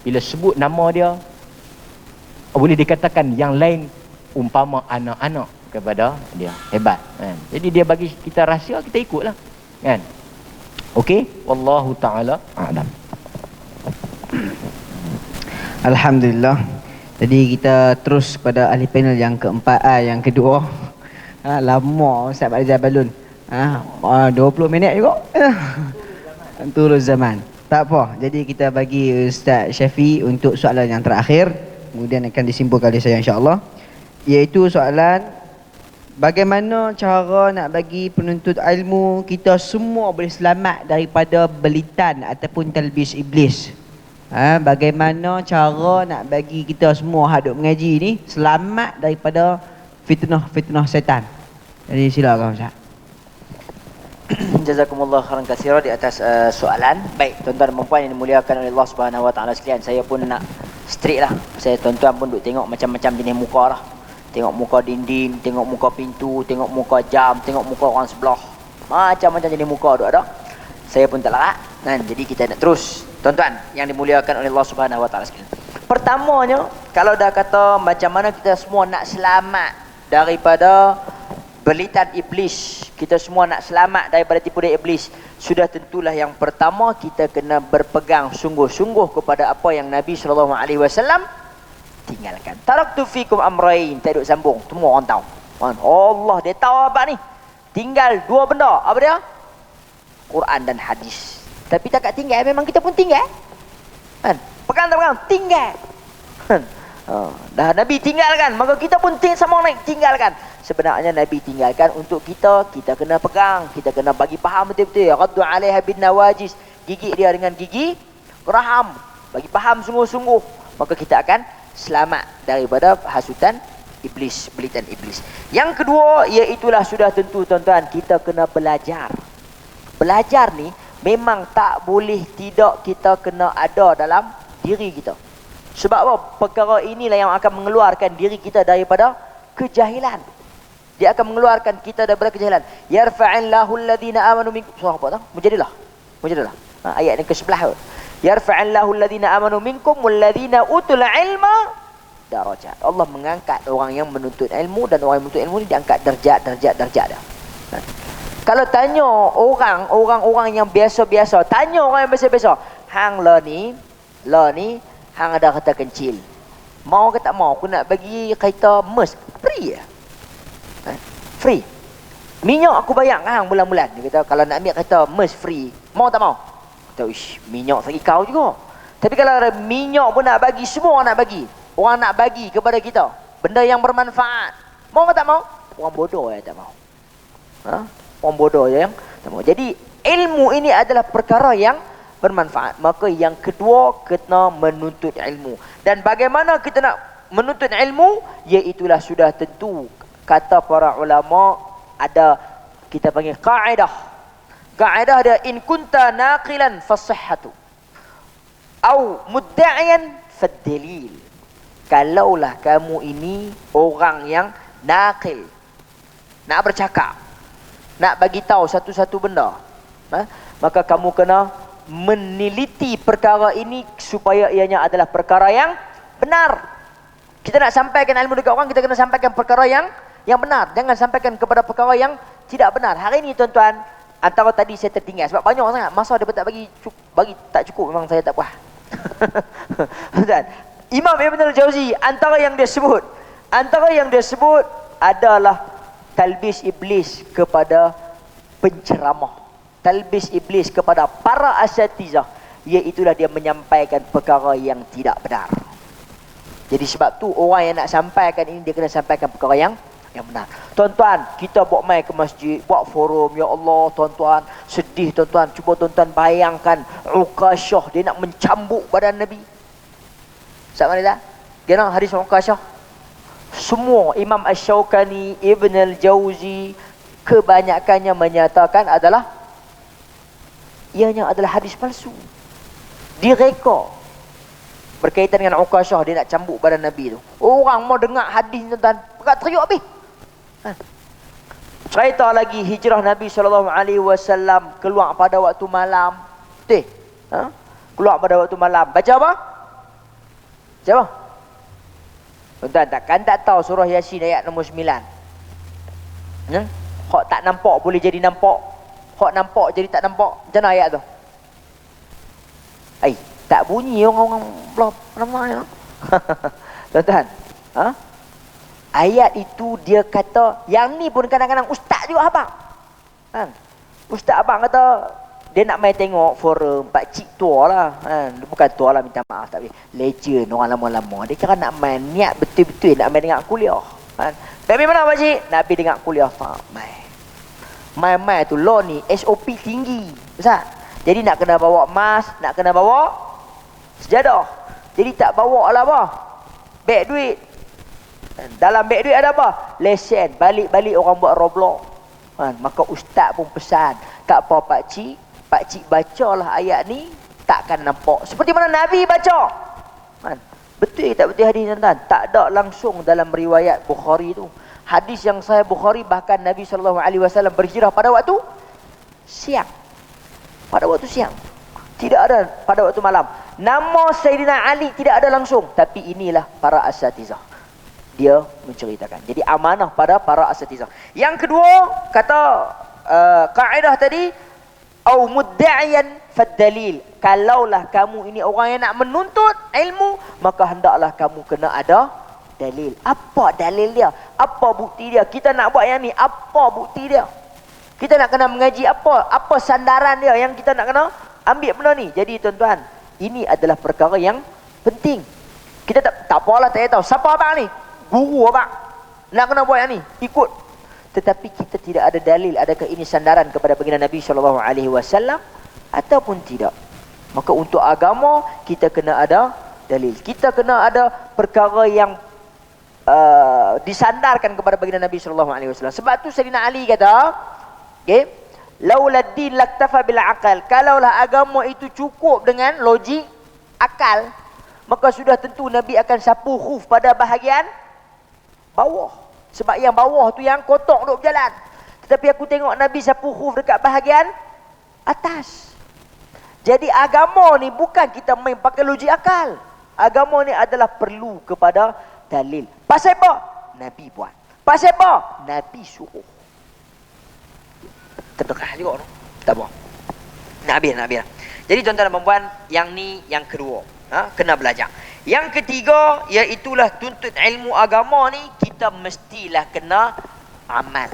bila sebut nama dia boleh dikatakan yang lain umpama anak-anak kepada dia. Hebat kan? Jadi dia bagi kita rahsia, kita ikutlah kan. Okey, wallahu taala a'lam. Alhamdulillah. Jadi kita terus pada ahli panel yang keempat, yang kedua. Lama Ustaz Pak Rizal Balun. 20 minit juga. Tuluz zaman. Tak apa. Jadi kita bagi Ustaz Syafiq untuk soalan yang terakhir. Kemudian akan disimpulkan oleh saya insya-Allah. Iaitu soalan, bagaimana cara nak bagi penuntut ilmu kita semua boleh selamat daripada belitan ataupun talbis iblis? Bagaimana cara nak bagi kita semua hadap mengaji ni selamat daripada fitnah-fitnah setan? Jadi silakan Ustaz. jazakumullah khairan katsira di atas soalan. Baik, tuan-tuan dan puan yang dimuliakan oleh Allah Subhanahu wa taala sekalian, saya pun nak straight lah. Saya tuan-tuan pun duk tengok macam-macam jenis muka lah. Tengok muka dinding, tengok muka pintu, tengok muka jam, tengok muka orang sebelah. Macam-macam jenis muka duk ada. Saya pun tak larat. Kan? Jadi kita nak terus, tuan-tuan yang dimuliakan oleh Allah Subhanahu wa taala sekalian. Pertamanya, kalau dah kata macam mana kita semua nak selamat daripada belitan iblis, kita semua nak selamat daripada tipu daya iblis, sudah tentulah yang pertama kita kena berpegang sungguh-sungguh kepada apa yang Nabi SAW tinggalkan. Taraktu fikum amrain, tak duk sambung, semua orang tahu. Allah dia tahu apa ni? Tinggal dua benda, apa dia? Quran dan hadis. Tapi tak kat tinggal, memang kita pun tinggal. Kan? Pegang tak pegang? Tinggal. Kan? Dah Nabi tinggalkan, maka kita pun sama naik tinggalkan. Sebenarnya Nabi tinggalkan untuk kita, kita kena pegang, kita kena bagi faham betul-betul. Raddu 'alaiha bin nawajis, gigit dia dengan gigi geraham, bagi faham sungguh-sungguh, maka kita akan selamat daripada hasutan iblis, belitan iblis. Yang kedua, iaitulah sudah tentu tuan-tuan, kita kena belajar. Belajar ni memang tak boleh tidak kita kena ada dalam diri kita. Sebab apa? Perkara inilah yang akan mengeluarkan diri kita daripada kejahilan. Dia akan mengeluarkan kita daripada kejahilan. Yarfa'illahu alladhina amanu minkum. Surah apa tu? Mujadilah. Mujadilah. Ayat yang ke-11. Yarfa'illahu alladhina amanu minkum walladhina utul ilma darajat. Allah mengangkat orang yang menuntut ilmu, dan orang yang menuntut ilmu ni diangkat darjat dah. Kalau tanya orang yang biasa-biasa, tanya orang yang biasa-biasa, hang la ni hang ada kereta kecil, mau ke tak mau? Aku nak bagi kereta emas, free ya? Free. Minyak aku bayar kan hang bulan-bulan. Dia kata kalau nak ambil kereta emas free, mau tak mau? Kata ish, minyak sagi kau juga. Tapi kalau minyak pun nak bagi, semua orang nak bagi. Orang nak bagi kepada kita benda yang bermanfaat, mau ke tak mau? Orang bodoh yang tak mau. Orang bodoh yang tak mau. Jadi ilmu ini adalah perkara yang bermanfaat. Maka yang kedua, kena menuntut ilmu. Dan bagaimana kita nak menuntut ilmu? Iaitulah sudah tentu, kata para ulama, ada kita panggil kaedah. Kaedah dia, in kunta naqilan fasihhatu au mudda'iyan fad-dalil. Kalaulah kamu ini orang yang naqil, nak bercakap, nak bagi tahu satu-satu benda, maka kamu kena meneliti perkara ini supaya ianya adalah perkara yang benar. Kita nak sampaikan ilmu dekat orang, kita kena sampaikan perkara yang benar. Jangan sampaikan kepada perkara yang tidak benar. Hari ini tuan-tuan, antara tadi saya tertinggal sebab banyak sangat masa dia tak bagi tak cukup, memang saya tak puas. Tuan, Imam Ibn al-Jauzi antara yang dia sebut adalah talbis iblis kepada penceramah, talbis iblis kepada para asatizah, iaitulah dia menyampaikan perkara yang tidak benar. Jadi sebab tu orang yang nak sampaikan ini, dia kena sampaikan perkara yang benar. Tuan-tuan, kita buat mai ke masjid, buat forum, ya Allah tuan-tuan, sedih tuan-tuan. Cuba tuan-tuan bayangkan Uqasyah, dia nak mencambuk badan Nabi. Saat mana tak? Dia nak hadis Uqasyah. Semua Imam Asy-Syaukani, Ibn al-Jauzi, kebanyakannya menyatakan adalah ianya adalah hadis palsu. Direka berkaitan dengan Uqasyah, dia nak cambuk badan Nabi tu. Orang mau dengar hadis tuan-tuan, pekat teriuk habis. Cerita lagi hijrah Nabi SAW keluar pada waktu malam. Keluar pada waktu malam. Baca apa? Baca apa? Tuan-tuan takkan tak tahu surah Yasin ayat nombor 9. Hak tak nampak boleh jadi nampak, hak nampak jadi tak nampak. Macam mana ayat tu? Tak bunyi orang-orang belum ramai. Tuan-tuan, ayat itu dia kata, yang ni pun kadang-kadang ustaz juga abang. Ustaz abang kata dia nak main tengok forum pak cik tua lah. Bukan tua lah, minta maaf, tapi legend orang lama-lama. Dia kira nak main, niat betul-betul nak main dengar kuliah. Tapi mana pak cik? Nak pergi dengar kuliah. Main tu law ni SOP tinggi. Ustaz. Jadi nak kena bawa emas, nak kena bawa sejadah. Jadi tak bawa lah apa? Beg duit. Dalam beg duit ada apa? Lesen. Balik-balik orang buat Roblox. Maka ustaz pun pesan, tak apa pak cik bacalah ayat ni takkan nampak seperti mana Nabi baca. Kan? Betul tak betul hadis tuan-tuan? Tak ada langsung dalam riwayat Bukhari tu. Hadis yang sahih Bukhari bahkan Nabi SAW berhijrah pada waktu siang. Pada waktu siang. Tidak ada pada waktu malam. Nama Sayyidina Ali tidak ada langsung. Tapi inilah para asatizah. Dia menceritakan. Jadi amanah pada para asatizah. Yang kedua, kata kaedah tadi, au mudda'iyan fad-dalil. Kalaulah kamu ini orang yang nak menuntut ilmu, maka hendaklah kamu kena ada dalil. Apa dalil dia? Apa bukti dia? Kita nak buat yang ni, apa bukti dia? Kita nak kena mengaji apa? Apa sandaran dia yang kita nak kena ambil benda ni? Jadi tuan-tuan, ini adalah perkara yang penting. Kita tak apalah tak tahu. Siapa abang ni? Guru abang. Nak kena buat yang ni, ikut. Tetapi kita tidak ada dalil. Adakah ini sandaran kepada baginda Nabi SAW ataupun tidak? Maka untuk agama kita kena ada dalil. Kita kena ada perkara yang disandarkan kepada baginda Nabi SAW. Sebab tu Sayyidina Ali kata, okay, laula din laktafa bil aqal. Kalaulah agama itu cukup dengan logik akal, maka sudah tentu Nabi akan sapu khuf pada bahagian bawah. Sebab yang bawah tu yang kotak duk berjalan. Tetapi aku tengok Nabi sapu khuf dekat bahagian atas. Jadi agama ni bukan kita main pakai logik akal. Agama ni adalah perlu kepada dalil. Pasal apa? Nabi buat. Pasal apa? Nabi suruh. Terdekah juga tu. Tak apa. Nak habis. Jadi tuan-tuan dan puan, yang ni yang kedua. Kena belajar. Yang ketiga, iaitulah tuntut ilmu agama ni, kita mestilah kena amal.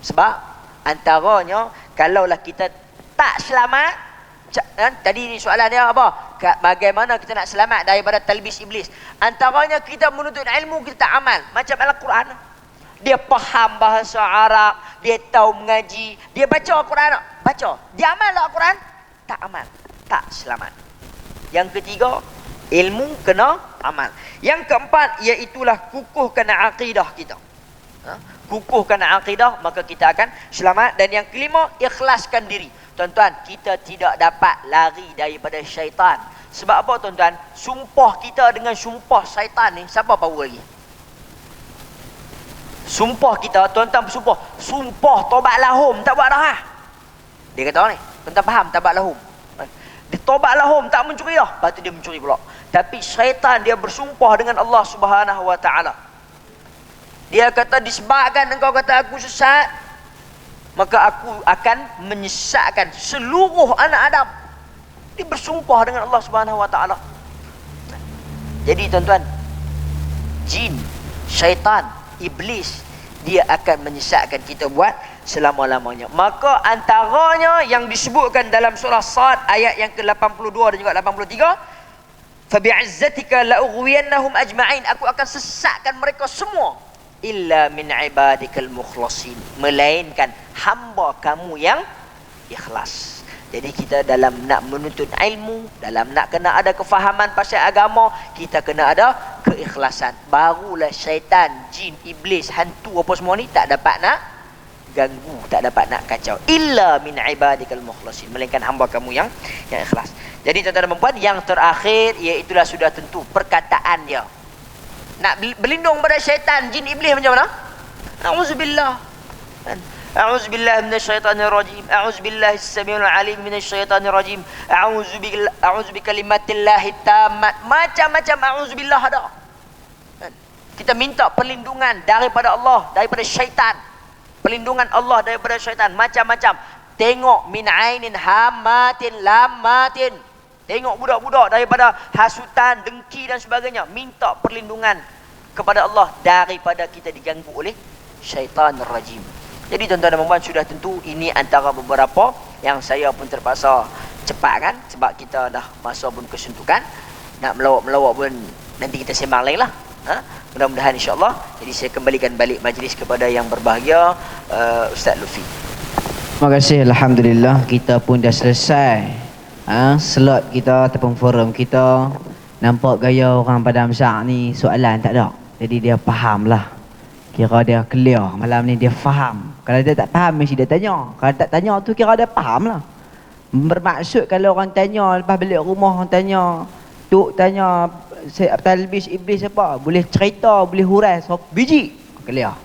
Sebab antaranya, kalaulah kita tak selamat, tadi ni soalan dia apa? Bagaimana kita nak selamat daripada talbis iblis? Antaranya kita menuntut ilmu, kita tak amal. Macam Al-Quran. Dia faham bahasa Arab, dia tahu mengaji, dia baca Al-Quran, baca. Dia amal Al-Quran? Tak amal. Tak selamat. Yang ketiga, ilmu kena amal. Yang keempat, iaitulah kukuhkan akidah kita. Kukuhkan akidah, maka kita akan selamat. Dan yang kelima, ikhlaskan diri. Tuan-tuan, kita tidak dapat lari daripada syaitan. Sebab apa tuan-tuan? Sumpah kita dengan sumpah syaitan ni, siapa power lagi? Sumpah kita, tuan-tuan bersumpah, sumpah tobat lahum, tak buat dah. Dia kata ni, tuan-tuan faham, tobat lahum. Dia tobat lahum, tak mencuri dah. Lepas tu dia mencuri pula. Tapi syaitan dia bersumpah dengan Allah Subhanahu Wa Taala. Dia kata, disebabkan engkau kata aku sesat, maka aku akan menyesatkan seluruh anak Adam. Dia bersumpah dengan Allah Subhanahu Wa Taala. Jadi tuan-tuan, jin, syaitan, iblis, dia akan menyesatkan kita buat selama-lamanya. Maka antaranya yang disebutkan dalam surah Sad ayat yang ke-82 dan juga 83, fabi'izzatika la'ughwiyannahum ajma'in, aku akan sesatkan mereka semua illa min ibadikal mukhlasin, melainkan hamba kamu yang ikhlas. Jadi kita dalam nak menuntut ilmu, dalam nak kena ada kefahaman pasal agama, kita kena ada keikhlasan. Barulah syaitan, jin, iblis, hantu apa semua ni tak dapat nak ganggu, tak dapat nak kacau. Illa min ibadikal mukhlasin, melainkan hamba kamu yang ikhlas. Jadi tuan-tuan dan puan, yang terakhir iaitulah sudah tentu perkataan dia. Nak berlindung pada syaitan, jin, iblis macam mana? A'udzubillah. A'udzubillah minasyaitanir rajim. A'udzubillahi as-sami'ul 'alim minasyaitanir rajim. A'udzu bikalimatillahi tammat. Macam-macam a'udzubillah ada. Kita minta perlindungan daripada Allah, daripada syaitan. Perlindungan Allah daripada syaitan macam-macam. Tengok min ainin hamatin lamatin. Tengok budak-budak daripada hasutan, dengki dan sebagainya. Minta perlindungan kepada Allah daripada kita diganggu oleh syaitan rajim. Jadi tuan-tuan dan puan, sudah tentu ini antara beberapa yang saya pun terpaksa cepatkan sebab kita dah masa pun kesuntukan. Nak melawak-melawak pun nanti kita sembang lain lah. Mudah-mudahan insyaAllah. Jadi saya kembalikan balik majlis kepada yang berbahagia, Ustaz Lufi. Terima kasih. Alhamdulillah, kita pun dah selesai slot kita ataupun forum kita. Nampak gaya orang pada Amsak ni soalan tak ada. Jadi dia faham lah Kira dia clear. Malam ni dia faham. Kalau dia tak faham, mesti dia tanya. Kalau tak tanya tu, kira dia faham lah. Bermaksud kalau orang tanya, lepas balik rumah orang tanya, Tok tanya, talbis iblis apa? Boleh cerita, boleh hurai. So, biji. Clear.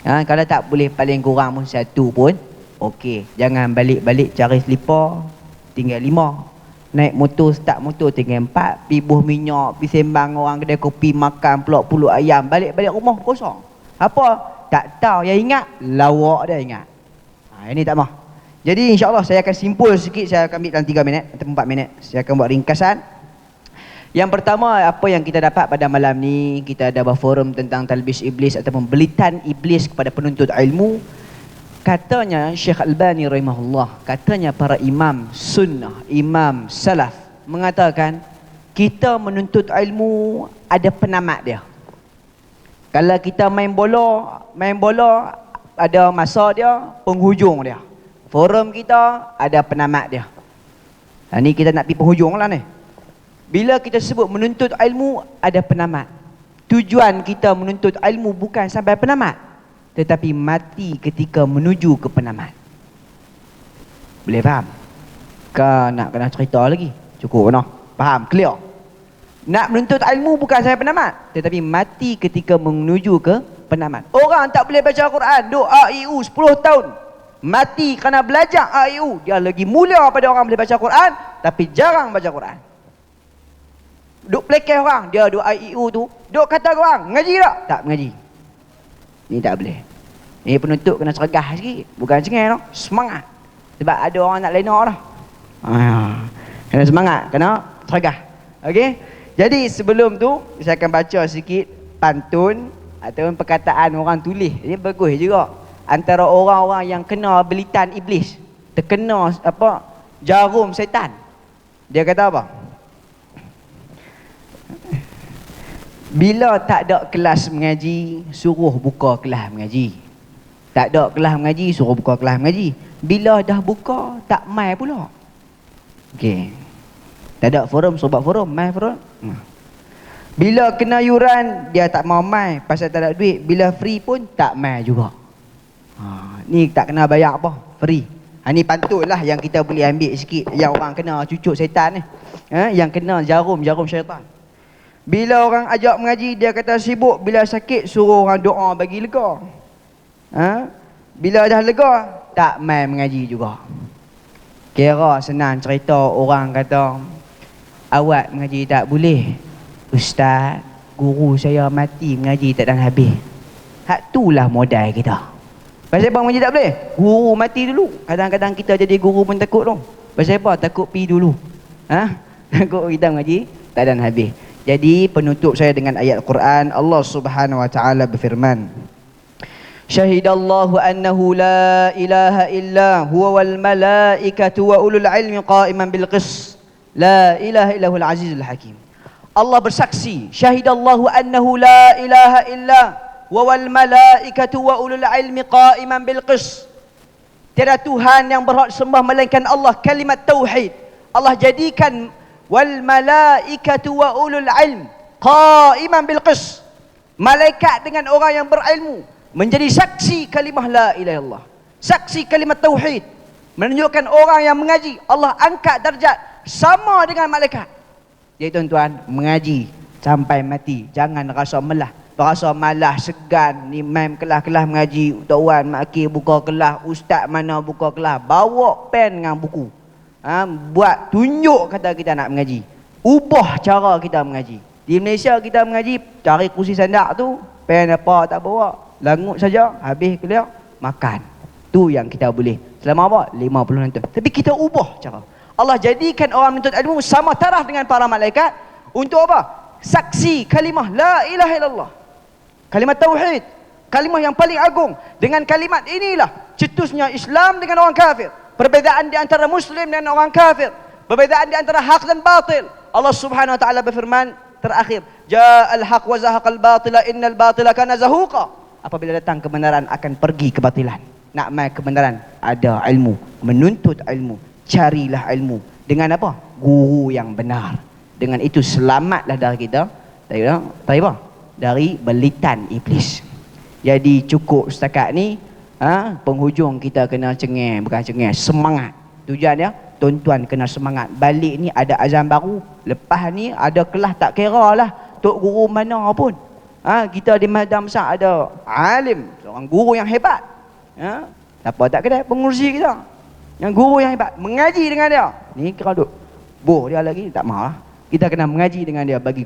Kalau tak boleh paling kurang pun satu pun, okey. Jangan balik-balik cari selipar, tinggal 5. Naik motor, start motor tinggal 4. Pi buh minyak, pi sembang orang kedai kopi, makan pulut ayam. Balik-balik rumah kosong. Apa? Tak tahu. Yang ingat, lawak dia ingat. Ini tak mah. Jadi insyaAllah saya akan simpul sikit. Saya akan ambil dalam 3 minit atau 4 minit. Saya akan buat ringkasan. Yang pertama, apa yang kita dapat pada malam ni, kita ada berforum tentang talbis iblis ataupun belitan iblis kepada penuntut ilmu. Katanya Syekh Albani rahimahullah, katanya para imam sunnah, imam salaf mengatakan kita menuntut ilmu ada penamat dia. Kalau kita main bola ada masa dia, penghujung dia. Forum kita ada penamat dia. Ni kita nak pergi penghujung lah ni. Bila kita sebut menuntut ilmu ada penamat. Tujuan kita menuntut ilmu bukan sampai penamat, tetapi mati ketika menuju ke penamat. Boleh faham? Kau nak kena cerita lagi? Cukup noh. Faham? Clear? Nak menuntut ilmu bukan sampai penamat, tetapi mati ketika menuju ke penamat. Orang tak boleh baca Quran, duk AIU 10 tahun. Mati kerana belajar AIU. Dia lagi mulia pada orang boleh baca Quran, tapi jarang baca Quran. Duk pelekeh orang, dia duk AIU tu, duk kata orang, ngaji tak? Tak mengaji. Ni tak boleh. Ni penuntut kena cergah sikit. Bukan cengeng tau. Semangat. Sebab ada orang nak lena dah. Kena semangat. Kena cergah. Okey. Jadi sebelum tu, saya akan baca sikit pantun ataupun perkataan orang tulis. Ini bagus juga. Antara orang-orang yang kena belitan iblis. Terkena jarum syaitan. Dia kata apa? Bila tak ada kelas mengaji, suruh buka kelas mengaji. Tak ada kelas mengaji, suruh buka kelas mengaji. Bila dah buka, tak mai pula. Okey. Tak ada forum, suruh buat forum, mai forum. Bila kena yuran, dia tak mau mai pasal tak ada duit. Bila free pun tak mai juga. Ni tak kena bayar apa, free. Ni pantun lah yang kita boleh ambil sikit. Yang orang kena cucuk syaitan ni. Yang kena jarum syaitan. Bila orang ajak mengaji, dia kata sibuk. Bila sakit, suruh orang doa bagi lega. Bila dah lega, tak main mengaji juga. Kira senang cerita orang kata, awak mengaji tak boleh. Ustaz, guru saya mati mengaji tak dan habis. Hak itulah modal kita. Pasal apa mengaji tak boleh? Guru mati dulu. Kadang-kadang kita jadi guru pun takut tu. Pasal apa? Takut pi dulu. Takut kita mengaji tak dan habis. Jadi penutup saya dengan ayat Quran. Allah Subhanahu wa taala berfirman, Syahidallahu annahu la ilaha illa huwa wal malaikatu wa ulul ilmi qa'iman bil qis. La ilaha illa huwal azizul hakim. Allah bersaksi, syahidallahu annahu la ilaha illa huwa wal malaikatu wa ulul ilmi qa'iman bil qis. Tiada Tuhan yang berhak sembah melainkan Allah, kalimat tauhid. Allah jadikan wal malaikatu wa ulul ilm qa'iman bil qis. Malaikat dengan orang yang berilmu menjadi saksi kalimah la ilaha illallah, saksi kalimat tauhid, menunjukkan orang yang mengaji Allah angkat darjat sama dengan malaikat. Jadi tuan-tuan, mengaji sampai mati, jangan rasa malah segan. Ni imam kelas-kelas mengaji, tuan mak buka kelas, ustaz mana buka kelas, bawa pen dengan buku. Buat tunjuk kata kita nak mengaji, ubah cara kita mengaji. Di Malaysia kita mengaji, cari kursi sandak tu, pen apa tak bawa, langut saja, habis clear, makan. Tu yang kita boleh. Selama apa? 50 nanti. Tapi kita ubah cara. Allah jadikan orang menuntut ilmu sama taraf dengan para malaikat. Untuk apa? Saksi kalimah la ilaha illallah, kalimat tauhid, kalimah yang paling agung. Dengan kalimat inilah cetusnya Islam dengan orang kafir. Perbezaan di antara Muslim dan orang kafir, perbezaan di antara hak dan batil. Allah Subhanahu Wa Taala berfirman terakhir, Ja'al haq wa zahaqal batila innal batila kana zahuqa. Apabila datang kebenaran akan pergi kebatilan. Nak mai kebenaran, ada ilmu, menuntut ilmu, carilah ilmu. Dengan apa? Guru yang benar. Dengan itu selamatlah dari kita dari apa? Dari belitan iblis. Jadi cukup setakat ni. Penghujung kita kena cengeng, bukan cengeng, semangat. Tujuan dia, tuan-tuan kena semangat. Balik ni ada azan baru. Lepas ni ada kelas tak kira lah tok guru mana pun. Kita di Madam Besar ada alim, seorang guru yang hebat. Siapa tak kena pengurusi kita. Yang guru yang hebat, mengaji dengan dia. Ni kira duk boh dia lagi, tak mahu lah. Kita kena mengaji dengan dia, bagi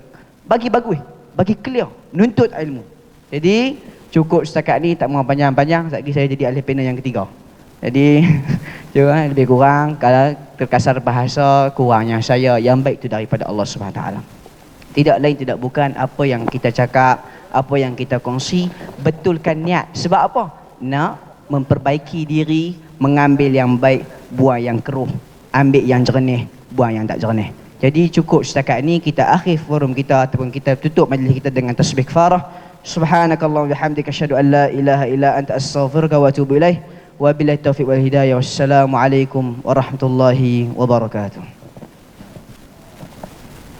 bagus, bagi clear, nuntut ilmu. Jadi cukup setakat ni, tak mahu panjang-panjang. Sekejap lagi saya jadi ahli panel yang ketiga. Jadi lebih kurang, kalau terkasar bahasa, kurangnya saya, yang baik itu daripada Allah SWT. Tidak lain tidak bukan apa yang kita cakap, apa yang kita kongsi, betulkan niat. Sebab apa? Nak memperbaiki diri, mengambil yang baik, buang yang keruh, ambil yang jernih, buang yang tak jernih. Jadi cukup setakat ni, kita akhir forum kita ataupun kita tutup majlis kita dengan tasbih kafarah. Subhanakallah wa bihamdika asyhadu an la ilaha illa anta astaghfiruka wa atubu ilaih. Wabillahi taufiq wal hidayah. Wassalamualaikum warahmatullahi wabarakatuh.